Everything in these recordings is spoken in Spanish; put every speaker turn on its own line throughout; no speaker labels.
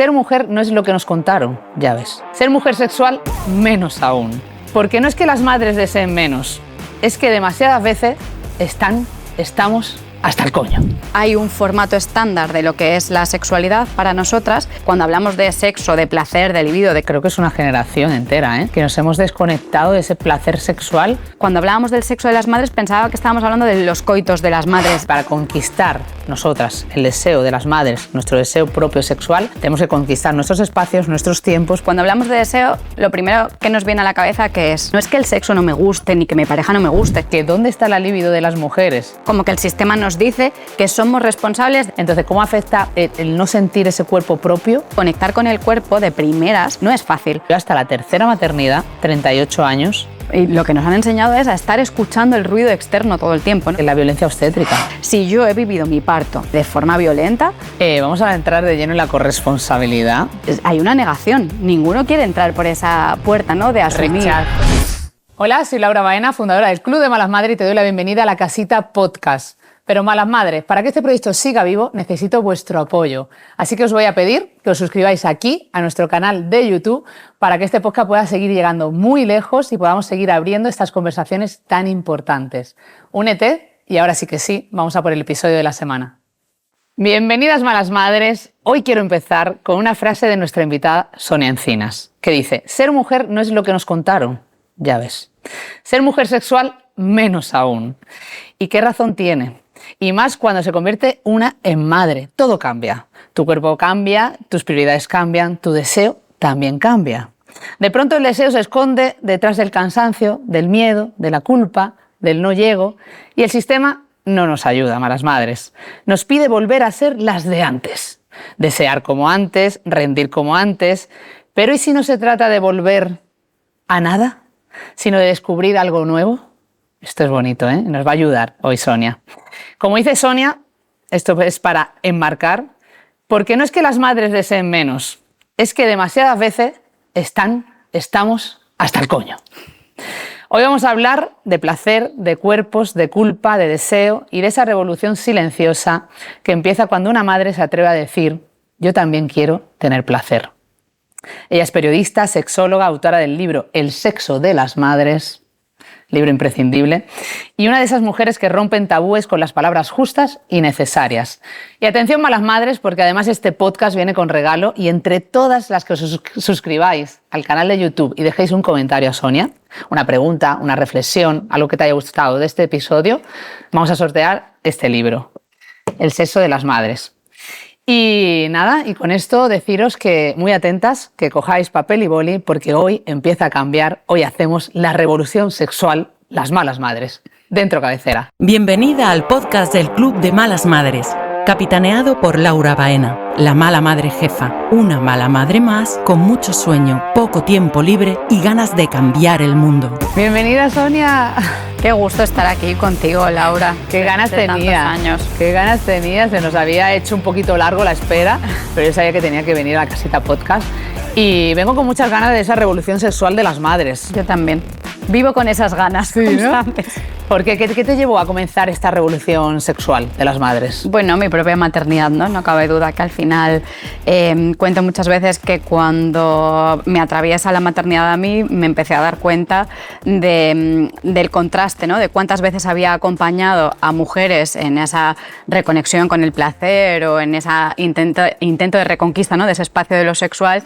ser mujer no es lo que nos contaron, ya ves. Ser mujer sexual, menos aún. Porque no es que las madres deseen menos, es que demasiadas veces estamos hasta el coño.
Hay un formato estándar de lo que es la sexualidad para nosotras. Cuando hablamos de sexo, de placer, de libido,
Creo que es una generación entera, que nos hemos desconectado de ese placer sexual.
Cuando hablábamos del sexo de las madres, pensaba que estábamos hablando de los coitos de las madres.
Para conquistar nosotras el deseo de las madres, nuestro deseo propio sexual, tenemos que conquistar nuestros espacios, nuestros tiempos.
Cuando hablamos de deseo, lo primero que nos viene a la cabeza que es, no es que el sexo no me guste, ni que mi pareja no me guste.
Que ¿dónde está la libido de las mujeres?
Como que el sistema nos dice que somos responsables.
Entonces, ¿cómo afecta el no sentir ese cuerpo propio?
Conectar con el cuerpo de primeras no es fácil.
Yo hasta la tercera maternidad, 38 años,
y lo que nos han enseñado es a estar escuchando el ruido externo todo el tiempo, ¿no?
La violencia obstétrica.
Si yo he vivido mi parto de forma violenta,
vamos a entrar de lleno en la corresponsabilidad.
Hay una negación. Ninguno quiere entrar por esa puerta, ¿no?, de asumir.
Rechazo. Hola, soy Laura Baena, fundadora del Club de Malas Madres, y te doy la bienvenida a La Casita Podcast. Pero malas madres, para que este proyecto siga vivo necesito vuestro apoyo. Así que os voy a pedir que os suscribáis aquí a nuestro canal de YouTube para que este podcast pueda seguir llegando muy lejos y podamos seguir abriendo estas conversaciones tan importantes. Únete y ahora sí que sí, vamos a por el episodio de la semana. Bienvenidas malas madres. Hoy quiero empezar con una frase de nuestra invitada Sonia Encinas, que dice: ser mujer no es lo que nos contaron, ya ves. Ser mujer sexual, menos aún. ¿Y qué razón tiene? Y más cuando se convierte una en madre. Todo cambia. Tu cuerpo cambia, tus prioridades cambian, tu deseo también cambia. De pronto el deseo se esconde detrás del cansancio, del miedo, de la culpa, del no llego, y el sistema no nos ayuda, malas madres. Nos pide volver a ser las de antes. Desear como antes, rendir como antes. Pero ¿y si no se trata de volver a nada, sino de descubrir algo nuevo? Esto es bonito, Nos va a ayudar hoy Sonia. Como dice Sonia, esto es para enmarcar, porque no es que las madres deseen menos, es que demasiadas veces estamos hasta el coño. Hoy vamos a hablar de placer, de cuerpos, de culpa, de deseo y de esa revolución silenciosa que empieza cuando una madre se atreve a decir: yo también quiero tener placer. Ella es periodista, sexóloga, autora del libro El sexo de las madres, libro imprescindible, y una de esas mujeres que rompen tabúes con las palabras justas y necesarias. Y atención malas madres, porque además este podcast viene con regalo, y entre todas las que os suscribáis al canal de YouTube y dejéis un comentario a Sonia, una pregunta, una reflexión, algo que te haya gustado de este episodio, vamos a sortear este libro, El sexo de las madres. Y nada, y con esto deciros que muy atentas, que cojáis papel y boli, porque hoy empieza a cambiar, hoy hacemos la revolución sexual, las malas madres, dentro cabecera.
Bienvenida al podcast del Club de Malas Madres, capitaneado por Laura Baena, la mala madre jefa, una mala madre más con mucho sueño, poco tiempo libre y ganas de cambiar el mundo.
Bienvenida Sonia.
Qué gusto estar aquí contigo, Laura.
Qué ganas tenía.
Años.
Qué ganas tenía. Se nos había hecho un poquito largo la espera, pero yo sabía que tenía que venir a La Casita Podcast. Y vengo con muchas ganas de esa revolución sexual de las madres.
Yo también. Vivo con esas ganas constantes.
¿No? ¿Por qué? ¿Qué te llevó a comenzar esta revolución sexual de las madres?
Bueno, mi propia maternidad, ¿no? No cabe duda que al final cuento muchas veces que cuando me atraviesa la maternidad a mí me empecé a dar cuenta del contraste, ¿no? De cuántas veces había acompañado a mujeres en esa reconexión con el placer o en ese intento de reconquista, ¿no? De ese espacio de lo sexual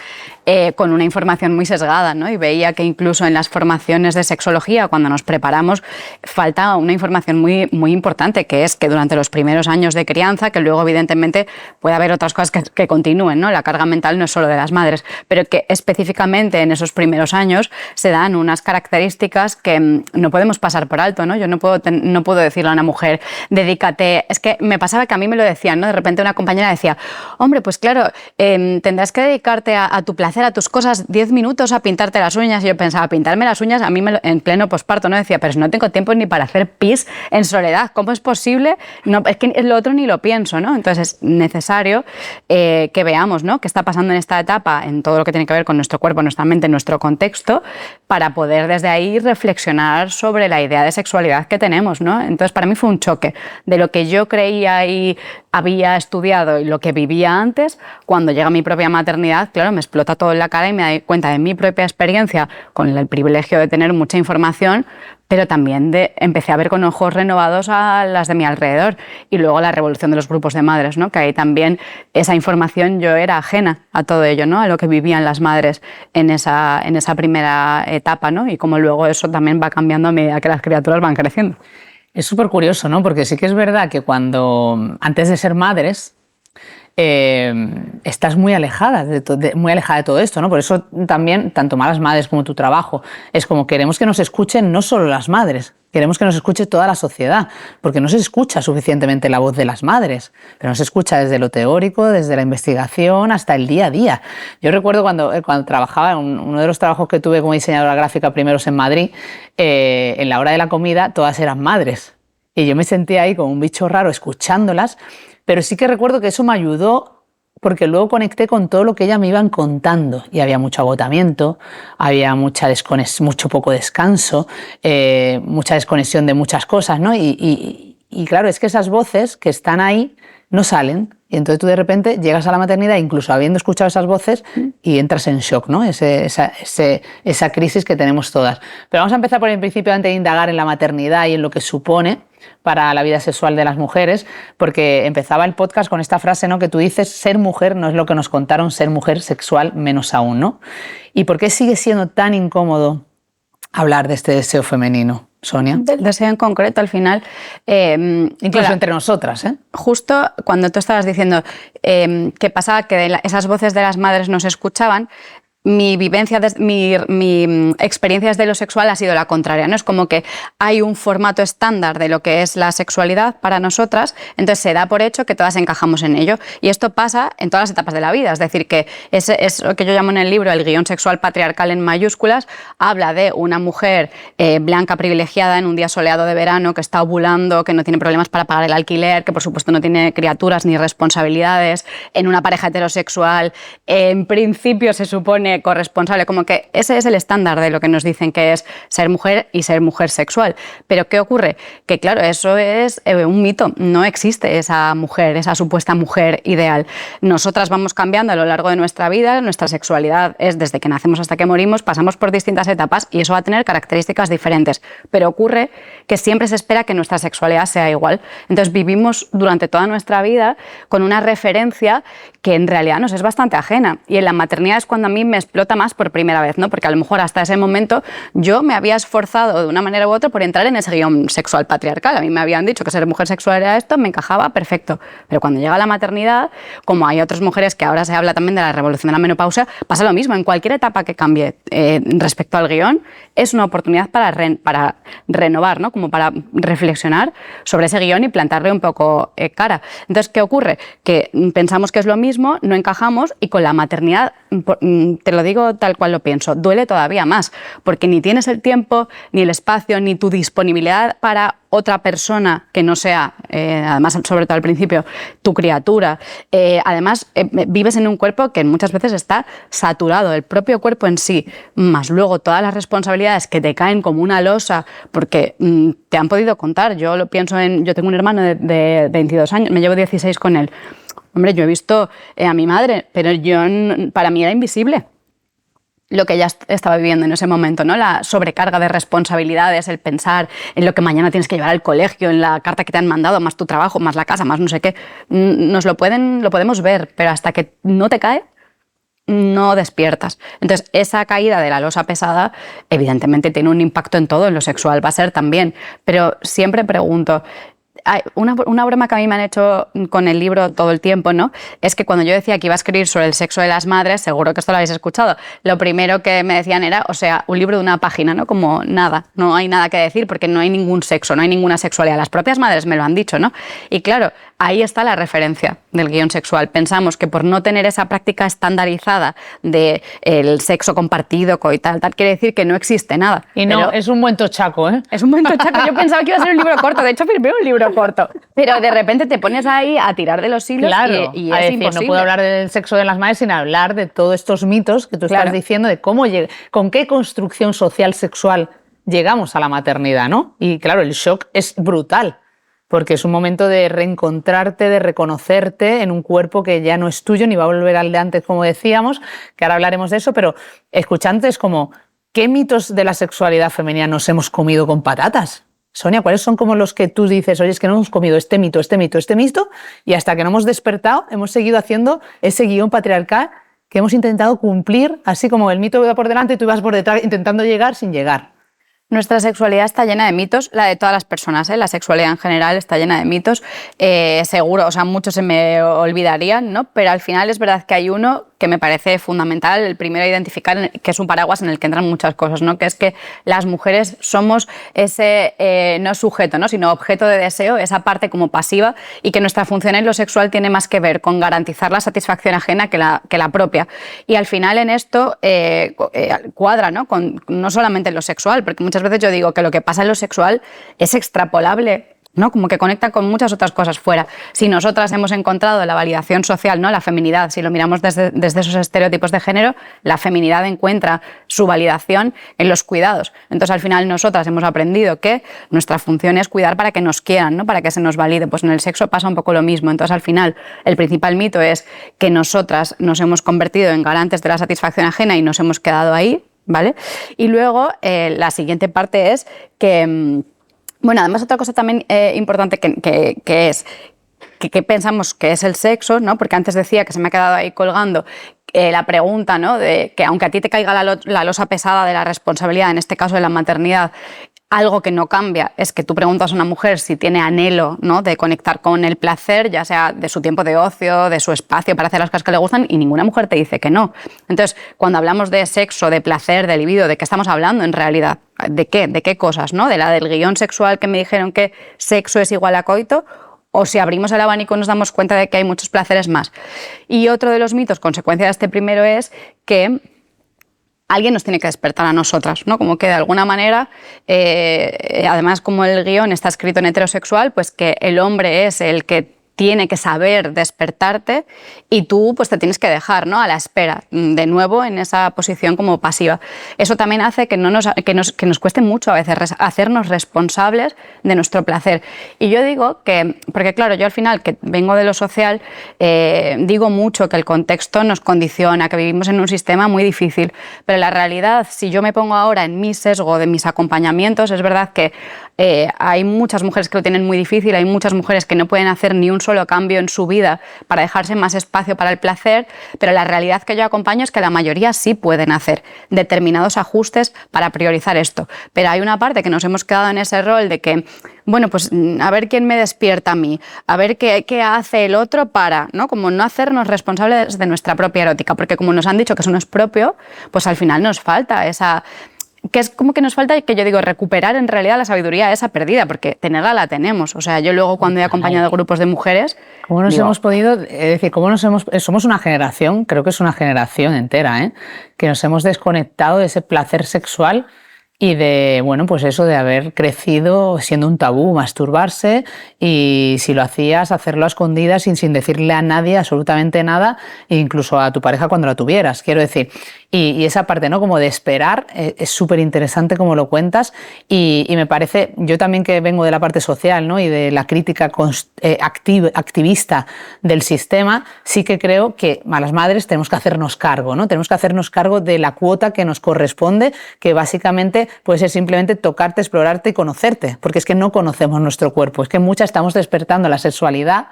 con una información muy sesgada, ¿no? Y veía que incluso en las formaciones de sexología, cuando nos preparamos, falta una información muy, muy importante, que es que durante los primeros años de crianza, que luego evidentemente puede haber otras cosas que continúen, ¿no? La carga mental no es solo de las madres, pero que específicamente en esos primeros años se dan unas características que no podemos pasar por alto, ¿no? Yo no puedo decirle a una mujer, dedícate. Es que me pasaba que a mí me lo decían, ¿no? De repente una compañera decía, hombre, pues claro, tendrás que dedicarte a tu placer, a tus cosas, 10 minutos a pintarte las uñas. Y yo pensaba, pintarme las uñas, a mí en pleno posparto, ¿no? Decía, pero si no tengo tiempo ni para para hacer pis en soledad. ¿Cómo es posible? No, es que lo otro ni lo pienso, ¿no? Entonces es necesario que veamos, ¿no?, qué está pasando en esta etapa, en todo lo que tiene que ver con nuestro cuerpo, nuestra mente, nuestro contexto, para poder desde ahí reflexionar sobre la idea de sexualidad que tenemos, ¿no? Entonces para mí fue un choque de lo que yo creía y había estudiado y lo que vivía antes. Cuando llega mi propia maternidad, claro, me explota todo en la cara y me doy cuenta de mi propia experiencia, con el privilegio de tener mucha información, pero también empecé a ver con ojos renovados a las de mi alrededor. Y luego la revolución de los grupos de madres, ¿no?, que ahí también esa información yo era ajena a todo ello, ¿no?, a lo que vivían las madres en esa primera etapa, ¿no?, y cómo luego eso también va cambiando a medida que las criaturas van creciendo.
Es súper curioso, ¿no? Porque sí que es verdad que antes de ser madres, estás muy alejada de todo esto, ¿no? Por eso también, tanto Malas Madres como tu trabajo, es como queremos que nos escuchen no solo las madres, queremos que nos escuche toda la sociedad, porque no se escucha suficientemente la voz de las madres, pero no se escucha desde lo teórico, desde la investigación, hasta el día a día. Yo recuerdo cuando trabajaba, en uno de los trabajos que tuve como diseñadora gráfica primeros en Madrid, en la hora de la comida todas eran madres, y yo me sentía ahí como un bicho raro escuchándolas. Pero sí que recuerdo que eso me ayudó porque luego conecté con todo lo que ellas me iban contando y había mucho agotamiento, había mucho poco descanso, mucha desconexión de muchas cosas, ¿no? Y claro, es que esas voces que están ahí no salen y entonces tú de repente llegas a la maternidad incluso habiendo escuchado esas voces y entras en shock, ¿no? Esa crisis que tenemos todas. Pero vamos a empezar por el principio antes de indagar en la maternidad y en lo que supone para la vida sexual de las mujeres, porque empezaba el podcast con esta frase, ¿no?, que tú dices: ser mujer no es lo que nos contaron, ser mujer sexual menos aún, ¿no? ¿Y por qué sigue siendo tan incómodo hablar de este deseo femenino, Sonia?
Del deseo en concreto, al final...
Incluso entre nosotras, ¿eh?
Justo cuando tú estabas diciendo que pasaba que esas voces de las madres no se escuchaban, mi experiencia desde lo sexual ha sido la contraria, ¿no? Es como que hay un formato estándar de lo que es la sexualidad para nosotras, entonces se da por hecho que todas encajamos en ello. Y esto pasa en todas las etapas de la vida, es decir, que es lo que yo llamo en el libro el guión sexual patriarcal en mayúsculas. Habla de una mujer blanca privilegiada en un día soleado de verano que está ovulando, que no tiene problemas para pagar el alquiler, que por supuesto no tiene criaturas ni responsabilidades, en una pareja heterosexual, en principio se supone corresponsable, como que ese es el estándar de lo que nos dicen que es ser mujer y ser mujer sexual. Pero ¿qué ocurre? Que claro, eso es un mito, no existe esa mujer, esa supuesta mujer ideal. Nosotras vamos cambiando a lo largo de nuestra vida, nuestra sexualidad es desde que nacemos hasta que morimos, pasamos por distintas etapas y eso va a tener características diferentes, pero ocurre que siempre se espera que nuestra sexualidad sea igual. Entonces vivimos durante toda nuestra vida con una referencia que en realidad nos es bastante ajena, y en la maternidad es cuando a mí me explota más por primera vez, ¿no? Porque a lo mejor hasta ese momento yo me había esforzado de una manera u otra por entrar en ese guión sexual patriarcal. A mí me habían dicho que ser mujer sexual era esto, me encajaba, perfecto. Pero cuando llega la maternidad, como hay otras mujeres que ahora se habla también de la revolución de la menopausia, pasa lo mismo. En cualquier etapa que cambie respecto al guión, es una oportunidad para renovar, ¿no? Como para reflexionar sobre ese guión y plantarle un poco cara. Entonces, ¿qué ocurre? Que pensamos que es lo mismo, no encajamos, y con la maternidad, te lo digo tal cual lo pienso, duele todavía más, porque ni tienes el tiempo, ni el espacio, ni tu disponibilidad para otra persona que no sea, además, sobre todo al principio, tu criatura. Además, vives en un cuerpo que muchas veces está saturado, el propio cuerpo en sí, más luego todas las responsabilidades que te caen como una losa, porque te han podido contar. Yo lo pienso yo tengo un hermano de 22 años, me llevo 16 con él. Hombre, yo he visto a mi madre, pero para mí era invisible lo que ella estaba viviendo en ese momento, ¿no? La sobrecarga de responsabilidades, el pensar en lo que mañana tienes que llevar al colegio, en la carta que te han mandado, más tu trabajo, más la casa, más no sé qué. Lo podemos ver, pero hasta que no te cae, no despiertas. Entonces, esa caída de la losa pesada, evidentemente tiene un impacto en todo, en lo sexual va a ser también. Pero siempre pregunto, hay una broma que a mí me han hecho con el libro todo el tiempo, ¿no? Es que cuando yo decía que iba a escribir sobre el sexo de las madres, seguro que esto lo habéis escuchado, lo primero que me decían era, o sea, un libro de una página, ¿no? Como nada, no hay nada que decir porque no hay ningún sexo, no hay ninguna sexualidad. Las propias madres me lo han dicho, ¿no? Y claro, ahí está la referencia del guión sexual. Pensamos que por no tener esa práctica estandarizada del sexo compartido, coital, tal, quiere decir que no existe nada.
Y no,
pero
es un buen tochaco, ¿eh?
es un buen tochaco. Yo pensaba que iba a ser un libro corto, de hecho firmé un libro corto. Pero de repente te pones ahí a tirar de los hilos
Claro,
y
a
es
decir,
imposible.
no puedo hablar del sexo de las madres sin hablar de todos estos mitos que tú estás diciendo, de cómo con qué construcción social sexual llegamos a la maternidad, ¿no? Y claro, el shock es brutal, porque es un momento de reencontrarte, de reconocerte en un cuerpo que ya no es tuyo ni va a volver al de antes, como decíamos, que ahora hablaremos de eso, pero escuchando es como, ¿qué mitos de la sexualidad femenina nos hemos comido con patatas? Sonia, ¿cuáles son como los que tú dices, oye, es que no hemos comido este mito, y hasta que no hemos despertado hemos seguido haciendo ese guión patriarcal que hemos intentado cumplir, así como el mito va por delante y tú vas por detrás intentando llegar sin llegar?
Nuestra sexualidad está llena de mitos, la de todas las personas, ¿eh? La sexualidad en general está llena de mitos, seguro, o sea, muchos se me olvidarían, ¿no? Pero al final es verdad que hay uno que me parece fundamental, el primero a identificar, que es un paraguas en el que entran muchas cosas, ¿no? Que es que las mujeres somos ese, no sujeto, ¿no? Sino objeto de deseo, esa parte como pasiva, y que nuestra función en lo sexual tiene más que ver con garantizar la satisfacción ajena que la propia. Y al final en esto cuadra, ¿no? No solamente en lo sexual, porque muchas veces yo digo que lo que pasa en lo sexual es extrapolable, ¿no? Como que conecta con muchas otras cosas fuera. Si nosotras hemos encontrado la validación social, ¿no? La feminidad, si lo miramos desde esos estereotipos de género, la feminidad encuentra su validación en los cuidados. Entonces, al final, nosotras hemos aprendido que nuestra función es cuidar para que nos quieran, ¿no? Para que se nos valide. Pues en el sexo pasa un poco lo mismo. Entonces, al final, el principal mito es que nosotras nos hemos convertido en garantes de la satisfacción ajena y nos hemos quedado ahí, ¿vale? Y luego, la siguiente parte es que... Bueno, además otra cosa también importante que es que pensamos que es el sexo, ¿no? Porque antes decía que se me ha quedado ahí colgando la pregunta, ¿no? De que aunque a ti te caiga la losa pesada de la responsabilidad, en este caso de la maternidad, algo que no cambia es que tú preguntas a una mujer si tiene anhelo, ¿no? De conectar con el placer, ya sea de su tiempo de ocio, de su espacio para hacer las cosas que le gustan, y ninguna mujer te dice que no. Entonces, cuando hablamos de sexo, de placer, de libido, ¿de qué estamos hablando en realidad? ¿De qué? ¿De qué cosas? ¿No? ¿De la del guión sexual que me dijeron que sexo es igual a coito? O si abrimos el abanico nos damos cuenta de que hay muchos placeres más. Y otro de los mitos, consecuencia de este primero, es que alguien nos tiene que despertar a nosotras, ¿no? Como que de alguna manera, además como el guión está escrito en heterosexual, pues que el hombre es el que tiene que saber despertarte y tú pues te tienes que dejar, ¿no? A la espera, de nuevo en esa posición como pasiva. Eso también hace que nos cueste mucho a veces hacernos responsables de nuestro placer. Y yo digo que, porque claro, yo al final que vengo de lo social, digo mucho que el contexto nos condiciona, que vivimos en un sistema muy difícil, pero la realidad, si yo me pongo ahora en mi sesgo de mis acompañamientos, es verdad que hay muchas mujeres que lo tienen muy difícil, hay muchas mujeres que no pueden hacer ni un solo cambio en su vida para dejarse más espacio para el placer, pero la realidad que yo acompaño es que la mayoría sí pueden hacer determinados ajustes para priorizar esto. Pero hay una parte que nos hemos quedado en ese rol de que, bueno, pues a ver quién me despierta a mí, a ver qué hace el otro para, ¿no? Como no hacernos responsables de nuestra propia erótica, porque como nos han dicho que eso no es propio, pues al final nos falta esa... que es como que nos falta, que yo digo, recuperar en realidad la sabiduría esa perdida, porque tenerla la tenemos. O sea, yo luego cuando he acompañado grupos de mujeres...
¿Cómo nos
digo,
hemos podido, es decir, somos una generación, creo que es una generación entera, que nos hemos desconectado de ese placer sexual y de, bueno, pues eso de haber crecido siendo un tabú, masturbarse, y si lo hacías, hacerlo a escondidas sin decirle a nadie absolutamente nada, incluso a tu pareja cuando la tuvieras, quiero decir. Y esa parte, ¿no? Como de esperar, es súper interesante como lo cuentas, y me parece, yo también que vengo de la parte social, ¿no? Y de la crítica activista del sistema, sí que creo que a las madres tenemos que hacernos cargo, ¿no? Tenemos que hacernos cargo de la cuota que nos corresponde, que básicamente puede ser simplemente tocarte, explorarte y conocerte, porque es que no conocemos nuestro cuerpo, es que muchas estamos despertando la sexualidad,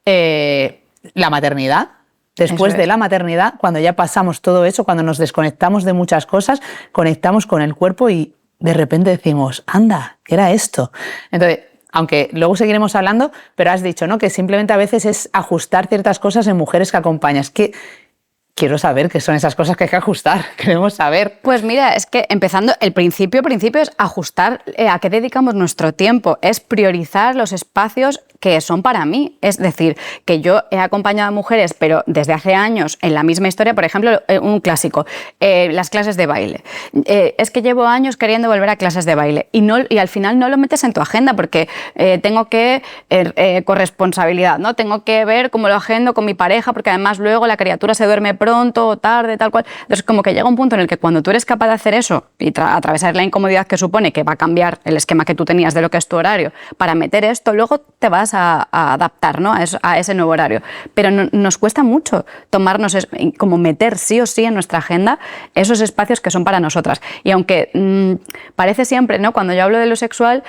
la maternidad. Después de la maternidad, cuando ya pasamos todo eso, cuando nos desconectamos de muchas cosas, conectamos con el cuerpo y de repente decimos, anda, ¿qué era esto? Entonces, aunque luego seguiremos hablando, pero has dicho, ¿no?, que simplemente a veces es ajustar ciertas cosas en mujeres que acompañas. Quiero saber qué son esas cosas que hay que ajustar, queremos saber.
Pues mira, es que empezando, el principio es ajustar a qué dedicamos nuestro tiempo, es priorizar los espacios que son para mí. Es decir, que yo he acompañado a mujeres, pero desde hace años en la misma historia, por ejemplo, un clásico, las clases de baile. Es que llevo años queriendo volver a clases de baile y al final no lo metes en tu agenda porque tengo que corresponsabilidad, ¿no? Tengo que ver cómo lo agendo con mi pareja porque además luego la criatura se duerme pronto o tarde, tal cual. Entonces, como que llega un punto en el que cuando tú eres capaz de hacer eso y atravesar la incomodidad que supone que va a cambiar el esquema que tú tenías de lo que es tu horario para meter esto, luego te vas a adaptar, ¿no?, a ese nuevo horario. Pero nos cuesta mucho tomarnos, como meter sí o sí en nuestra agenda esos espacios que son para nosotras. Y aunque parece siempre, ¿no?, cuando yo hablo de lo sexual,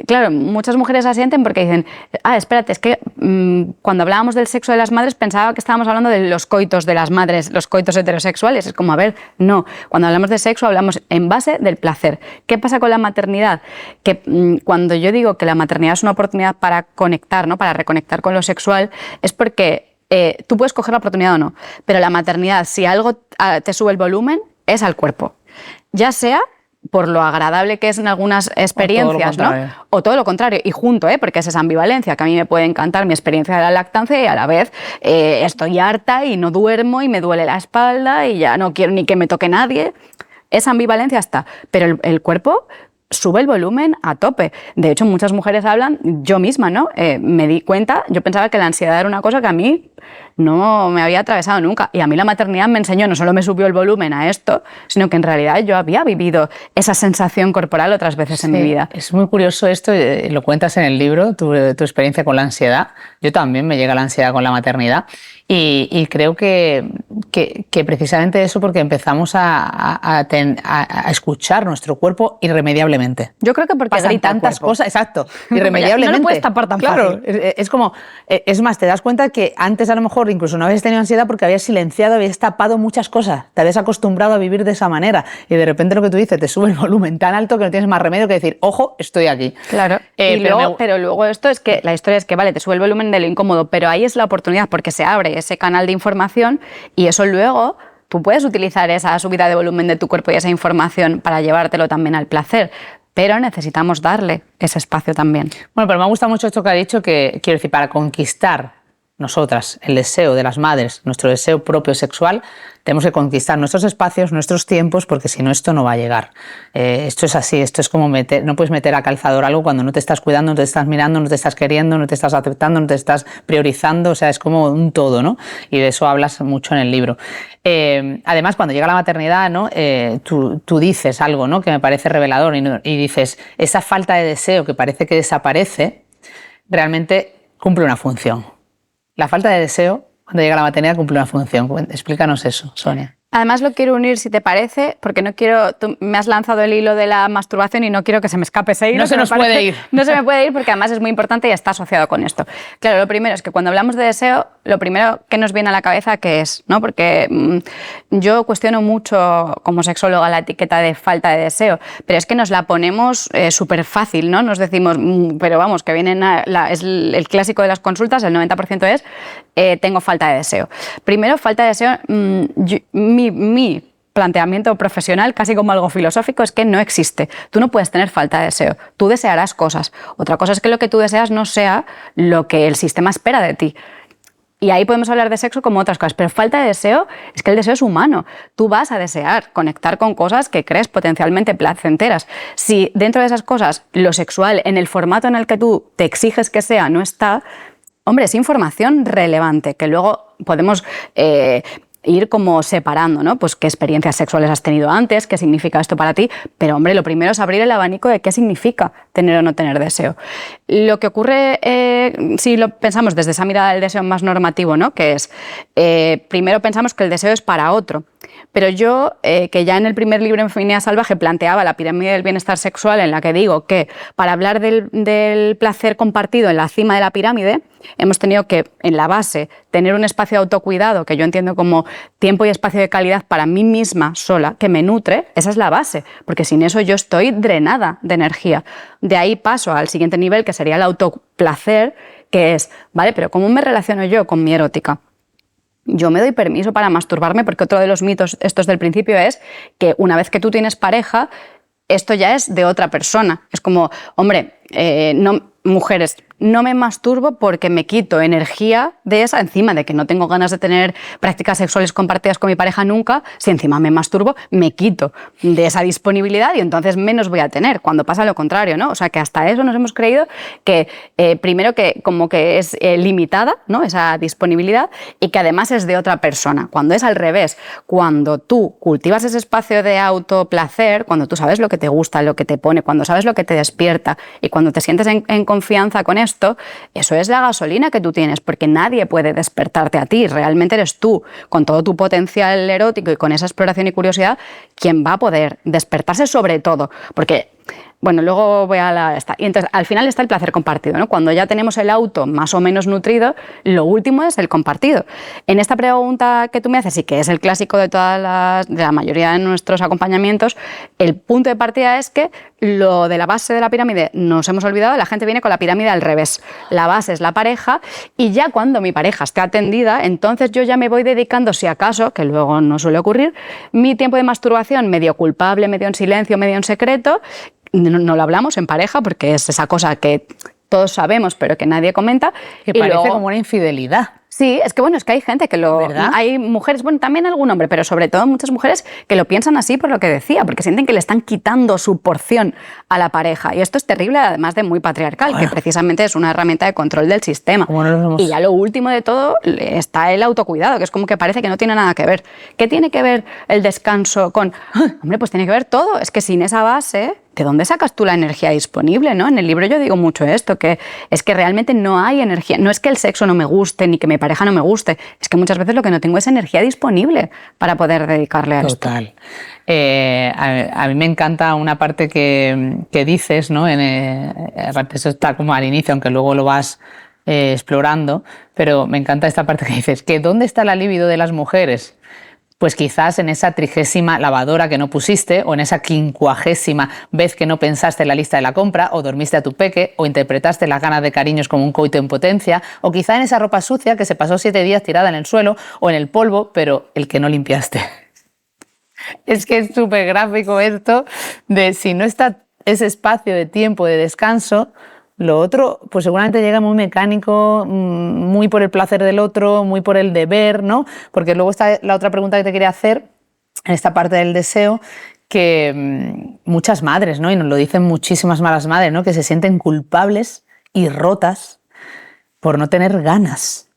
claro, muchas mujeres asienten porque dicen, espérate, es que cuando hablábamos del sexo de las madres pensaba que estábamos hablando de los coitos de las madres, los coitos heterosexuales. Es como, a ver, no, cuando hablamos de sexo hablamos en base del placer. ¿Qué pasa con la maternidad? Que cuando yo digo que la maternidad es una oportunidad para conectar, ¿no?, para reconectar con lo sexual, es porque tú puedes coger la oportunidad o no, pero la maternidad, si algo te sube el volumen, es al cuerpo. Ya sea por lo agradable que es en algunas experiencias, ¿no? O todo lo contrario, y junto, porque es esa ambivalencia, que a mí me puede encantar mi experiencia de la lactancia y a la vez estoy harta y no duermo y me duele la espalda y ya no quiero ni que me toque nadie. Esa ambivalencia está, pero el cuerpo sube el volumen a tope. De hecho, muchas mujeres hablan, yo misma, ¿no? Me di cuenta, yo pensaba que la ansiedad era una cosa que a mí no me había atravesado nunca. Y a mí la maternidad me enseñó, no solo me subió el volumen a esto, sino que en realidad yo había vivido esa sensación corporal otras veces en mi vida.
Es muy curioso esto, lo cuentas en el libro, tu experiencia con la ansiedad. Yo también me llega la ansiedad con la maternidad y creo que precisamente eso porque empezamos a escuchar nuestro cuerpo irremediablemente.
Yo creo que porque
pasan tantas cosas, exacto, irremediablemente.
No lo puedes tapar tan fácil.
Es como, es más, te das cuenta que antes a lo mejor incluso no habías tenido ansiedad porque habías silenciado, habías tapado muchas cosas, te habías acostumbrado a vivir de esa manera y de repente lo que tú dices te sube el volumen tan alto que no tienes más remedio que decir, ojo, estoy aquí.
Claro, pero luego esto es que la historia es que, vale, te sube el volumen de lo incómodo, pero ahí es la oportunidad porque se abre ese canal de información y eso luego tú puedes utilizar esa subida de volumen de tu cuerpo y esa información para llevártelo también al placer. Pero necesitamos darle ese espacio también.
Bueno, pero me gusta mucho esto que ha dicho, que quiero decir, para conquistar nosotras el deseo de las madres, nuestro deseo propio sexual, tenemos que conquistar nuestros espacios, nuestros tiempos, porque si no esto no va a llegar. Esto es así, esto es como no puedes meter a calzador algo cuando no te estás cuidando, no te estás mirando, no te estás queriendo, no te estás aceptando, no te estás priorizando, o sea, es como un todo, ¿no? Y de eso hablas mucho en el libro. Además, cuando llega la maternidad, ¿no? Tú dices algo, ¿no?, que me parece revelador y dices, esa falta de deseo que parece que desaparece, realmente cumple una función. La falta de deseo, cuando llega la maternidad, cumple una función. Explícanos eso, Sonia.
Además lo quiero unir, si te parece, porque no quiero... Tú me has lanzado el hilo de la masturbación y no quiero que se me escape ese hilo.
No se nos puede ir.
No se me puede ir porque además es muy importante y está asociado con esto. Claro, lo primero es que cuando hablamos de deseo, lo primero que nos viene a la cabeza, ¿qué es? ¿No? Porque yo cuestiono mucho como sexóloga la etiqueta de falta de deseo, pero es que nos la ponemos súper fácil, ¿no? Nos decimos, pero vamos, que vienen es el clásico de las consultas, el 90% es tengo falta de deseo. Primero, falta de deseo, mi planteamiento profesional, casi como algo filosófico, es que no existe. Tú no puedes tener falta de deseo. Tú desearás cosas. Otra cosa es que lo que tú deseas no sea lo que el sistema espera de ti. Y ahí podemos hablar de sexo como otras cosas, pero falta de deseo es que el deseo es humano. Tú vas a desear conectar con cosas que crees potencialmente placenteras. Si dentro de esas cosas lo sexual, en el formato en el que tú te exiges que sea, no está, hombre, es información relevante que luego podemos ir como separando, ¿no? Pues qué experiencias sexuales has tenido antes, qué significa esto para ti, pero hombre, lo primero es abrir el abanico de qué significa tener o no tener deseo. Lo que ocurre, si lo pensamos desde esa mirada del deseo más normativo, ¿no? Que es, primero pensamos que el deseo es para otro, Pero yo, que ya en el primer libro en Feminidad Salvaje planteaba la pirámide del bienestar sexual, en la que digo que para hablar del placer compartido en la cima de la pirámide, hemos tenido que, en la base, tener un espacio de autocuidado, que yo entiendo como tiempo y espacio de calidad para mí misma sola, que me nutre. Esa es la base, porque sin eso yo estoy drenada de energía. De ahí paso al siguiente nivel, que sería el autoplacer, que es, vale, pero ¿cómo me relaciono yo con mi erótica? Yo me doy permiso para masturbarme, porque otro de los mitos estos del principio es que una vez que tú tienes pareja, esto ya es de otra persona. Es como, hombre, mujeres, no me masturbo porque me quito energía de esa, encima de que no tengo ganas de tener prácticas sexuales compartidas con mi pareja nunca. Si encima me masturbo, me quito de esa disponibilidad y entonces menos voy a tener, cuando pasa lo contrario, ¿no? O sea, que hasta eso nos hemos creído que, primero, que como que es limitada, ¿no?, esa disponibilidad, y que además es de otra persona. Cuando es al revés, cuando tú cultivas ese espacio de autoplacer, cuando tú sabes lo que te gusta, lo que te pone, cuando sabes lo que te despierta y cuando te sientes en confianza con esto, eso es la gasolina que tú tienes, porque nadie puede despertarte a ti. Realmente eres tú, con todo tu potencial erótico y con esa exploración y curiosidad, quien va a poder despertarse sobre todo. Porque, bueno, luego voy a esta. Y entonces, al final está el placer compartido, ¿no? Cuando ya tenemos el auto más o menos nutrido, lo último es el compartido. En esta pregunta que tú me haces, y que es el clásico de la mayoría de nuestros acompañamientos, el punto de partida es que lo de la base de la pirámide nos hemos olvidado, la gente viene con la pirámide al revés. La base es la pareja, y ya cuando mi pareja esté atendida, entonces yo ya me voy dedicando, si acaso, que luego no suele ocurrir, mi tiempo de masturbación medio culpable, medio en silencio, medio en secreto. No lo hablamos en pareja porque es esa cosa que todos sabemos pero que nadie comenta.
Que parece luego, como una infidelidad.
Sí, es que bueno, es que hay gente que lo...
¿verdad?
Hay mujeres, bueno, también algún hombre, pero sobre todo muchas mujeres que lo piensan así por lo que decía, porque sienten que le están quitando su porción a la pareja. Y esto es terrible, además de muy patriarcal, que precisamente es una herramienta de control del sistema. Y ya lo último de todo está el autocuidado, que es como que parece que no tiene nada que ver. ¿Qué tiene que ver el descanso con...? Hombre, pues tiene que ver todo. Es que sin esa base... ¿De dónde sacas tú la energía disponible, no? En el libro yo digo mucho esto, que es que realmente no hay energía. No es que el sexo no me guste, ni que mi pareja no me guste. Es que muchas veces lo que no tengo es energía disponible para poder dedicarle a esto.
Total. A mí me encanta una parte que dices, ¿no? Aparte eso está como al inicio, aunque luego lo vas explorando, pero me encanta esta parte que dices, que ¿dónde está la libido de las mujeres? Pues quizás en esa 30ª lavadora que no pusiste, o en esa 50ª vez que no pensaste en la lista de la compra, o dormiste a tu peque, o interpretaste las ganas de cariños como un coito en potencia, o quizá en esa ropa sucia que se pasó 7 días tirada en el suelo o en el polvo, pero el que no limpiaste. Es que es súper gráfico esto de si no está ese espacio de tiempo de descanso, lo otro, pues seguramente llega muy mecánico, muy por el placer del otro, muy por el deber, ¿no? Porque luego está la otra pregunta que te quería hacer, en esta parte del deseo, que muchas madres, ¿no? Y nos lo dicen muchísimas malas madres, ¿no? Que se sienten culpables y rotas por no tener ganas.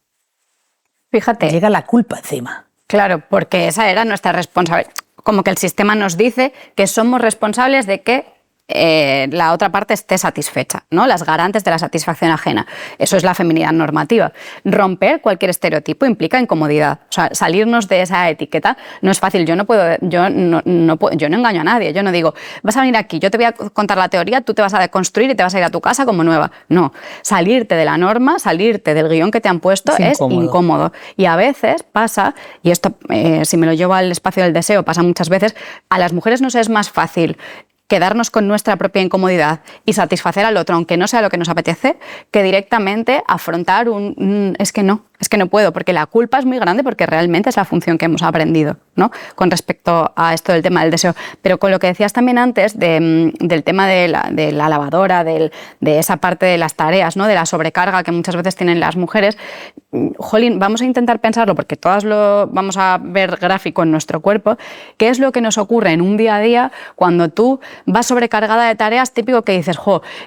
Fíjate.
Llega la culpa encima.
Claro, porque esa era nuestra responsabilidad. Como que el sistema nos dice que somos responsables de que la otra parte esté satisfecha, ¿no? Las garantes de la satisfacción ajena. Eso es la feminidad normativa. Romper cualquier estereotipo implica incomodidad. O sea, salirnos de esa etiqueta no es fácil. Yo no engaño a nadie. Yo no digo, vas a venir aquí, yo te voy a contar la teoría, tú te vas a deconstruir y te vas a ir a tu casa como nueva. No. Salirte de la norma, salirte del guión que te han puesto es incómodo. Y a veces pasa, y esto si me lo llevo al espacio del deseo, pasa muchas veces, a las mujeres nos es más fácil quedarnos con nuestra propia incomodidad y satisfacer al otro, aunque no sea lo que nos apetece, que directamente afrontar es que no puedo, porque la culpa es muy grande, porque realmente es la función que hemos aprendido, ¿no? Con respecto a esto del tema del deseo. Pero con lo que decías también antes del tema de la lavadora, de esa parte de las tareas, ¿no? De la sobrecarga que muchas veces tienen las mujeres, jolín, vamos a intentar pensarlo, porque todas lo vamos a ver gráfico en nuestro cuerpo, qué es lo que nos ocurre en un día a día cuando tú vas sobrecargada de tareas, típico que dices,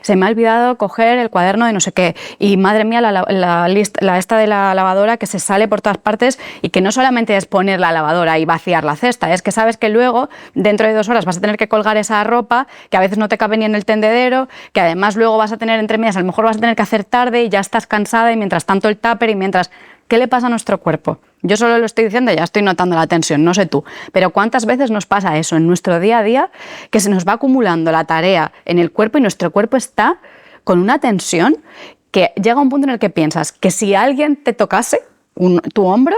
se me ha olvidado coger el cuaderno de no sé qué, y madre mía, la esta de la lavadora que se sale por todas partes, y que no solamente es poner la lavadora y vaciar la cesta, es que sabes que luego, dentro de 2 horas, vas a tener que colgar esa ropa, que a veces no te cabe ni en el tendedero, que además luego vas a tener entre medias, a lo mejor vas a tener que hacer tarde y ya estás cansada, y mientras tanto el tupper, y mientras... ¿Qué le pasa a nuestro cuerpo? Yo solo lo estoy diciendo, ya estoy notando la tensión, no sé tú, pero ¿cuántas veces nos pasa eso en nuestro día a día, que se nos va acumulando la tarea en el cuerpo y nuestro cuerpo está con una tensión que llega a un punto en el que piensas que si alguien te tocase tu hombro,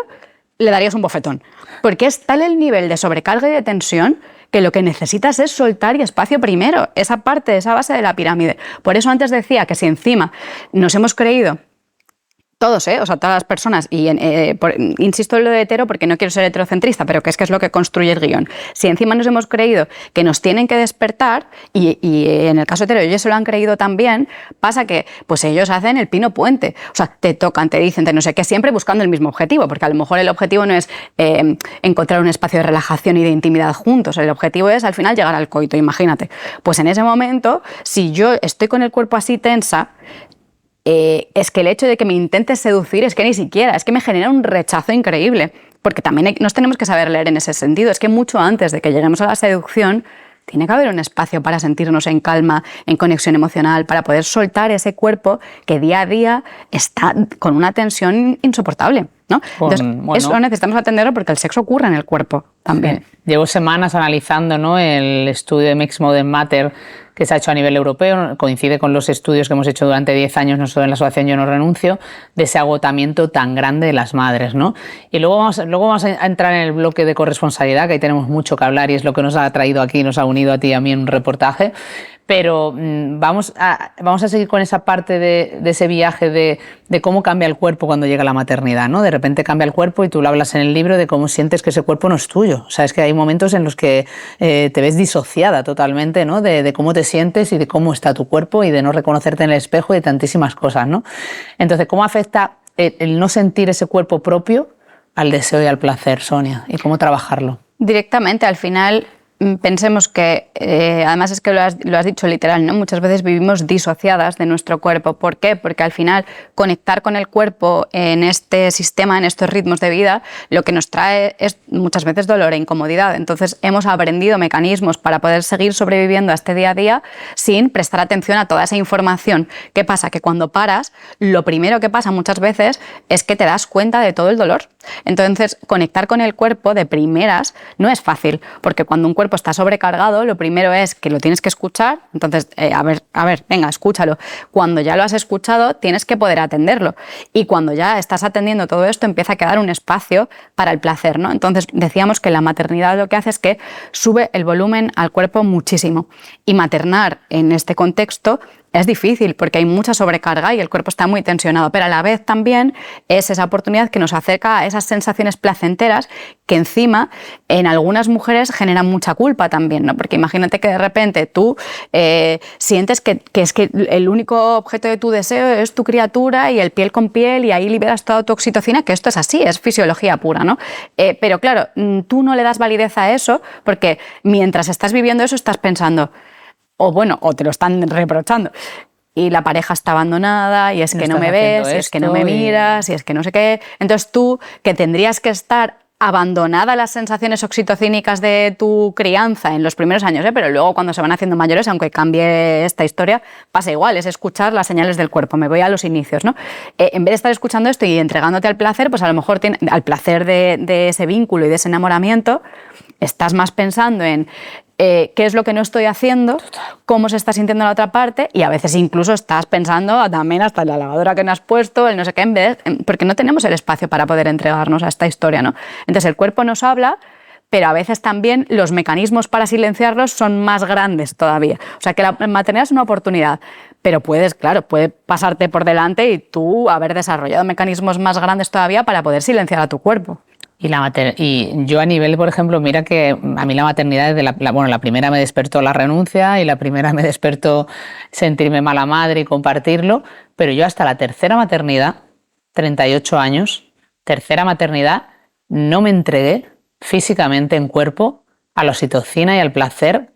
le darías un bofetón? Porque es tal el nivel de sobrecarga y de tensión que lo que necesitas es soltar y espacio primero, esa parte, esa base de la pirámide. Por eso antes decía que si encima nos hemos creído, todos, o sea, todas las personas, y insisto en lo de hetero porque no quiero ser heterocentrista, pero que es lo que construye el guión. Si encima nos hemos creído que nos tienen que despertar, y en el caso hetero ellos se lo han creído también, pasa que pues ellos hacen el pino puente. O sea, te tocan, te dicen, no sé qué, siempre buscando el mismo objetivo, porque a lo mejor el objetivo no es encontrar un espacio de relajación y de intimidad juntos, el objetivo es al final llegar al coito, imagínate. Pues en ese momento, si yo estoy con el cuerpo así tensa, es que el hecho de que me intentes seducir es que ni siquiera, es que me genera un rechazo increíble, porque también nos tenemos que saber leer en ese sentido, es que mucho antes de que lleguemos a la seducción tiene que haber un espacio para sentirnos en calma, en conexión emocional, para poder soltar ese cuerpo que día a día está con una tensión insoportable, ¿no? Entonces, eso necesitamos atenderlo porque el sexo ocurre en el cuerpo también.
Sí. Llevo semanas analizando, ¿no?, el estudio de Mixed Modern Matter que se ha hecho a nivel europeo, coincide con los estudios que hemos hecho durante 10 años nosotros en la asociación Yo No Renuncio, de ese agotamiento tan grande de las madres, ¿no? Y luego vamos a entrar en el bloque de corresponsabilidad, que ahí tenemos mucho que hablar y es lo que nos ha traído aquí, nos ha unido a ti y a mí en un reportaje. Pero vamos a seguir con esa parte de ese viaje de cómo cambia el cuerpo cuando llega la maternidad, ¿no? De repente cambia el cuerpo y tú lo hablas en el libro de cómo sientes que ese cuerpo no es tuyo. O sea, es que hay momentos en los que te ves disociada totalmente, ¿no? De cómo te sientes y de cómo está tu cuerpo y de no reconocerte en el espejo y de tantísimas cosas, ¿no? Entonces, ¿cómo afecta el no sentir ese cuerpo propio al deseo y al placer, Sonia? ¿Y cómo trabajarlo?
Directamente, al final... Pensemos que, además es que lo has dicho literal, ¿no? Muchas veces vivimos disociadas de nuestro cuerpo. ¿Por qué? Porque al final conectar con el cuerpo en este sistema, en estos ritmos de vida, lo que nos trae es muchas veces dolor e incomodidad. Entonces hemos aprendido mecanismos para poder seguir sobreviviendo a este día a día sin prestar atención a toda esa información. ¿Qué pasa? Que cuando paras, lo primero que pasa muchas veces es que te das cuenta de todo el dolor. Entonces conectar con el cuerpo de primeras no es fácil, porque cuando un cuerpo está sobrecargado, lo primero es que lo tienes que escuchar. Entonces, a ver, venga, escúchalo. Cuando ya lo has escuchado, tienes que poder atenderlo. Y cuando ya estás atendiendo todo esto, empieza a quedar un espacio para el placer, ¿no? Entonces, decíamos que la maternidad lo que hace es que sube el volumen al cuerpo muchísimo. Y maternar en este contexto es difícil porque hay mucha sobrecarga y el cuerpo está muy tensionado, pero a la vez también es esa oportunidad que nos acerca a esas sensaciones placenteras que encima en algunas mujeres generan mucha culpa también, ¿no? Porque imagínate que de repente tú sientes que es que el único objeto de tu deseo es tu criatura y el piel con piel y ahí liberas toda tu oxitocina, que esto es así, es fisiología pura, ¿no? Pero claro, tú no le das validez a eso porque mientras estás viviendo eso estás pensando... o te lo están reprochando. Y la pareja está abandonada, y es que no me ves, y es que no me miras, y es que no sé qué. Entonces tú, que tendrías que estar abandonada a las sensaciones oxitocínicas de tu crianza en los primeros años, pero luego cuando se van haciendo mayores, aunque cambie esta historia, pasa igual, es escuchar las señales del cuerpo. Me voy a los inicios, ¿no? En vez de estar escuchando esto y entregándote al placer, pues a lo mejor al placer de ese vínculo y de ese enamoramiento, estás más pensando en qué es lo que no estoy haciendo, cómo se está sintiendo la otra parte, y a veces incluso estás pensando también hasta en la lavadora que no has puesto, el no sé qué, porque no tenemos el espacio para poder entregarnos a esta historia, ¿no? Entonces el cuerpo nos habla, pero a veces también los mecanismos para silenciarlos son más grandes todavía. O sea que la maternidad es una oportunidad, pero puede pasarte por delante y tú haber desarrollado mecanismos más grandes todavía para poder silenciar a tu cuerpo.
Y yo a nivel, por ejemplo, mira que a mí la maternidad, la primera me despertó la renuncia y la primera me despertó sentirme mala madre y compartirlo, pero yo hasta la tercera maternidad, 38 años, tercera maternidad, no me entregué físicamente en cuerpo a la oxitocina y al placer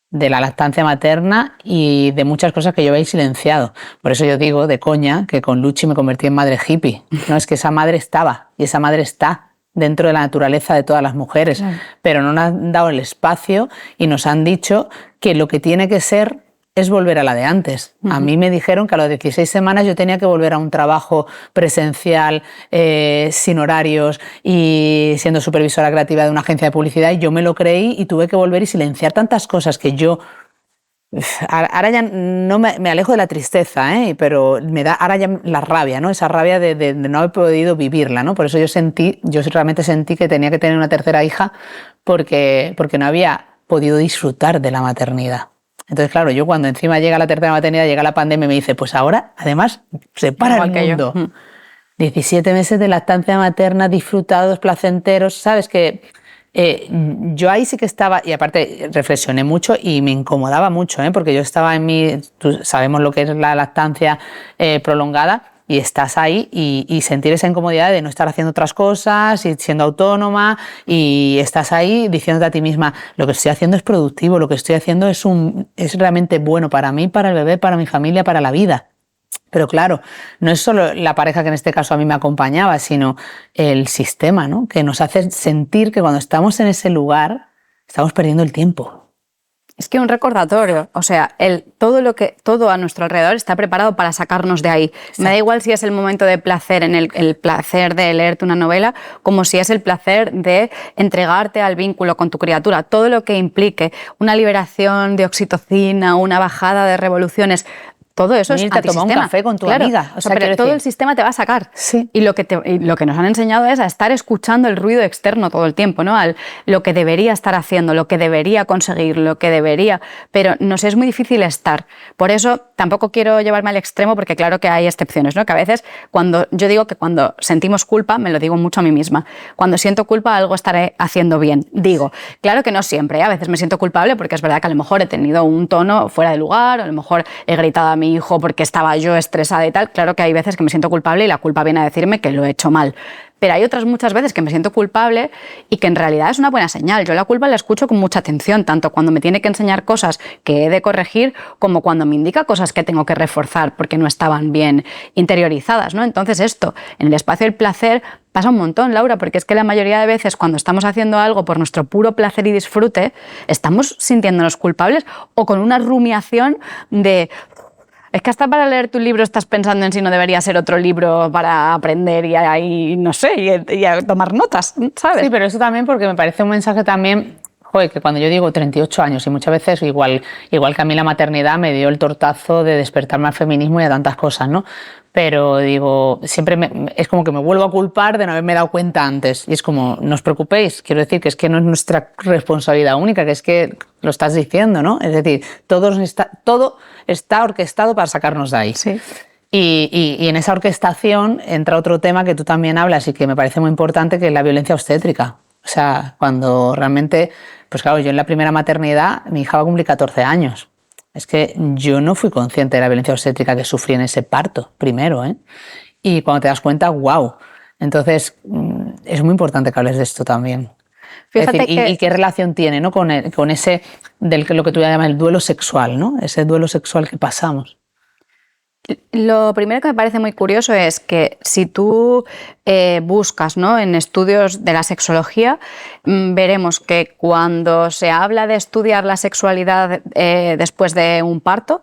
de la lactancia materna y de muchas cosas que yo había silenciado. Por eso yo digo, de coña, que con Luchi me convertí en madre hippie. No, es que esa madre estaba y esa madre está dentro de la naturaleza de todas las mujeres, pero no nos han dado el espacio y nos han dicho que lo que tiene que ser es volver a la de antes. A mí me dijeron que a las 16 semanas yo tenía que volver a un trabajo presencial, sin horarios y siendo supervisora creativa de una agencia de publicidad, y yo me lo creí y tuve que volver y silenciar tantas cosas que yo... Ahora ya no me alejo de la tristeza, pero me da ahora ya la rabia, ¿no? Esa rabia de no haber podido vivirla, ¿no? Por eso yo realmente sentí que tenía que tener una tercera hija porque no había podido disfrutar de la maternidad. Entonces, claro, yo cuando encima llega la tercera maternidad, llega la pandemia y me dice, pues ahora, además, se para el mundo. 17 meses de lactancia materna, disfrutados, placenteros, ¿sabes? Que yo ahí sí que estaba, y aparte reflexioné mucho y me incomodaba mucho, porque yo estaba sabemos lo que es la lactancia prolongada, y estás ahí y sentir esa incomodidad de no estar haciendo otras cosas y siendo autónoma, y estás ahí diciéndote a ti misma, lo que estoy haciendo es productivo, lo que estoy haciendo es realmente bueno para mí, para el bebé, para mi familia, para la vida. Pero claro, no es solo la pareja que en este caso a mí me acompañaba, sino el sistema, ¿no? Que nos hace sentir que cuando estamos en ese lugar estamos perdiendo el tiempo.
Es que un recordatorio, o sea, todo a nuestro alrededor está preparado para sacarnos de ahí. Sí. Me da igual si es el momento de placer, en el placer de leerte una novela, como si es el placer de entregarte al vínculo con tu criatura. Todo lo que implique una liberación de oxitocina, una bajada de revoluciones, todo eso es antisistema.
Irte a tomar un café con tu amiga.
O sea, pero todo el sistema te va a sacar.
Sí.
Y lo que nos han enseñado es a estar escuchando el ruido externo todo el tiempo, ¿no? Lo que debería estar haciendo, lo que debería conseguir, lo que debería... Pero nos es muy difícil estar. Por eso tampoco quiero llevarme al extremo, porque claro que hay excepciones, ¿no? Que a veces, yo digo que cuando sentimos culpa, me lo digo mucho a mí misma, cuando siento culpa algo estaré haciendo bien. Digo, claro que no siempre, ¿eh? A veces me siento culpable porque es verdad que a lo mejor he tenido un tono fuera de lugar, o a lo mejor he gritado a mi hijo porque estaba yo estresada y tal. Claro que hay veces que me siento culpable y la culpa viene a decirme que lo he hecho mal. Pero hay otras muchas veces que me siento culpable y que en realidad es una buena señal. Yo la culpa la escucho con mucha atención, tanto cuando me tiene que enseñar cosas que he de corregir, como cuando me indica cosas que tengo que reforzar porque no estaban bien interiorizadas, ¿no? Entonces esto, en el espacio del placer, pasa un montón, Laura, porque es que la mayoría de veces cuando estamos haciendo algo por nuestro puro placer y disfrute, estamos sintiéndonos culpables o con una rumiación de... Es que hasta para leer tu libro estás pensando en si no debería ser otro libro para aprender y no sé, y a tomar notas, ¿sabes?
Sí, pero eso también porque me parece un mensaje también, joder, que cuando yo digo 38 años y muchas veces igual que a mí la maternidad me dio el tortazo de despertarme al feminismo y a tantas cosas, ¿no? Pero digo, siempre es como que me vuelvo a culpar de no haberme dado cuenta antes. Y es como, no os preocupéis, quiero decir que es que no es nuestra responsabilidad única, que es que lo estás diciendo, ¿no? Es decir, todo está orquestado para sacarnos de ahí.
Sí.
Y en esa orquestación entra otro tema que tú también hablas y que me parece muy importante, que es la violencia obstétrica. O sea, cuando realmente, pues claro, yo en la primera maternidad, mi hija va a cumplir 14 años. Es que yo no fui consciente de la violencia obstétrica que sufrí en ese parto, primero, ¿eh? Y cuando te das cuenta, ¡wow! Entonces, es muy importante que hables de esto también.
Fíjate
es decir, y qué relación tiene, ¿no? con ese, lo que tú llamas el duelo sexual, ¿no? Ese duelo sexual que pasamos.
Lo primero que me parece muy curioso es que si tú buscas, ¿no?, en estudios de la sexología, veremos que cuando se habla de estudiar la sexualidad después de un parto,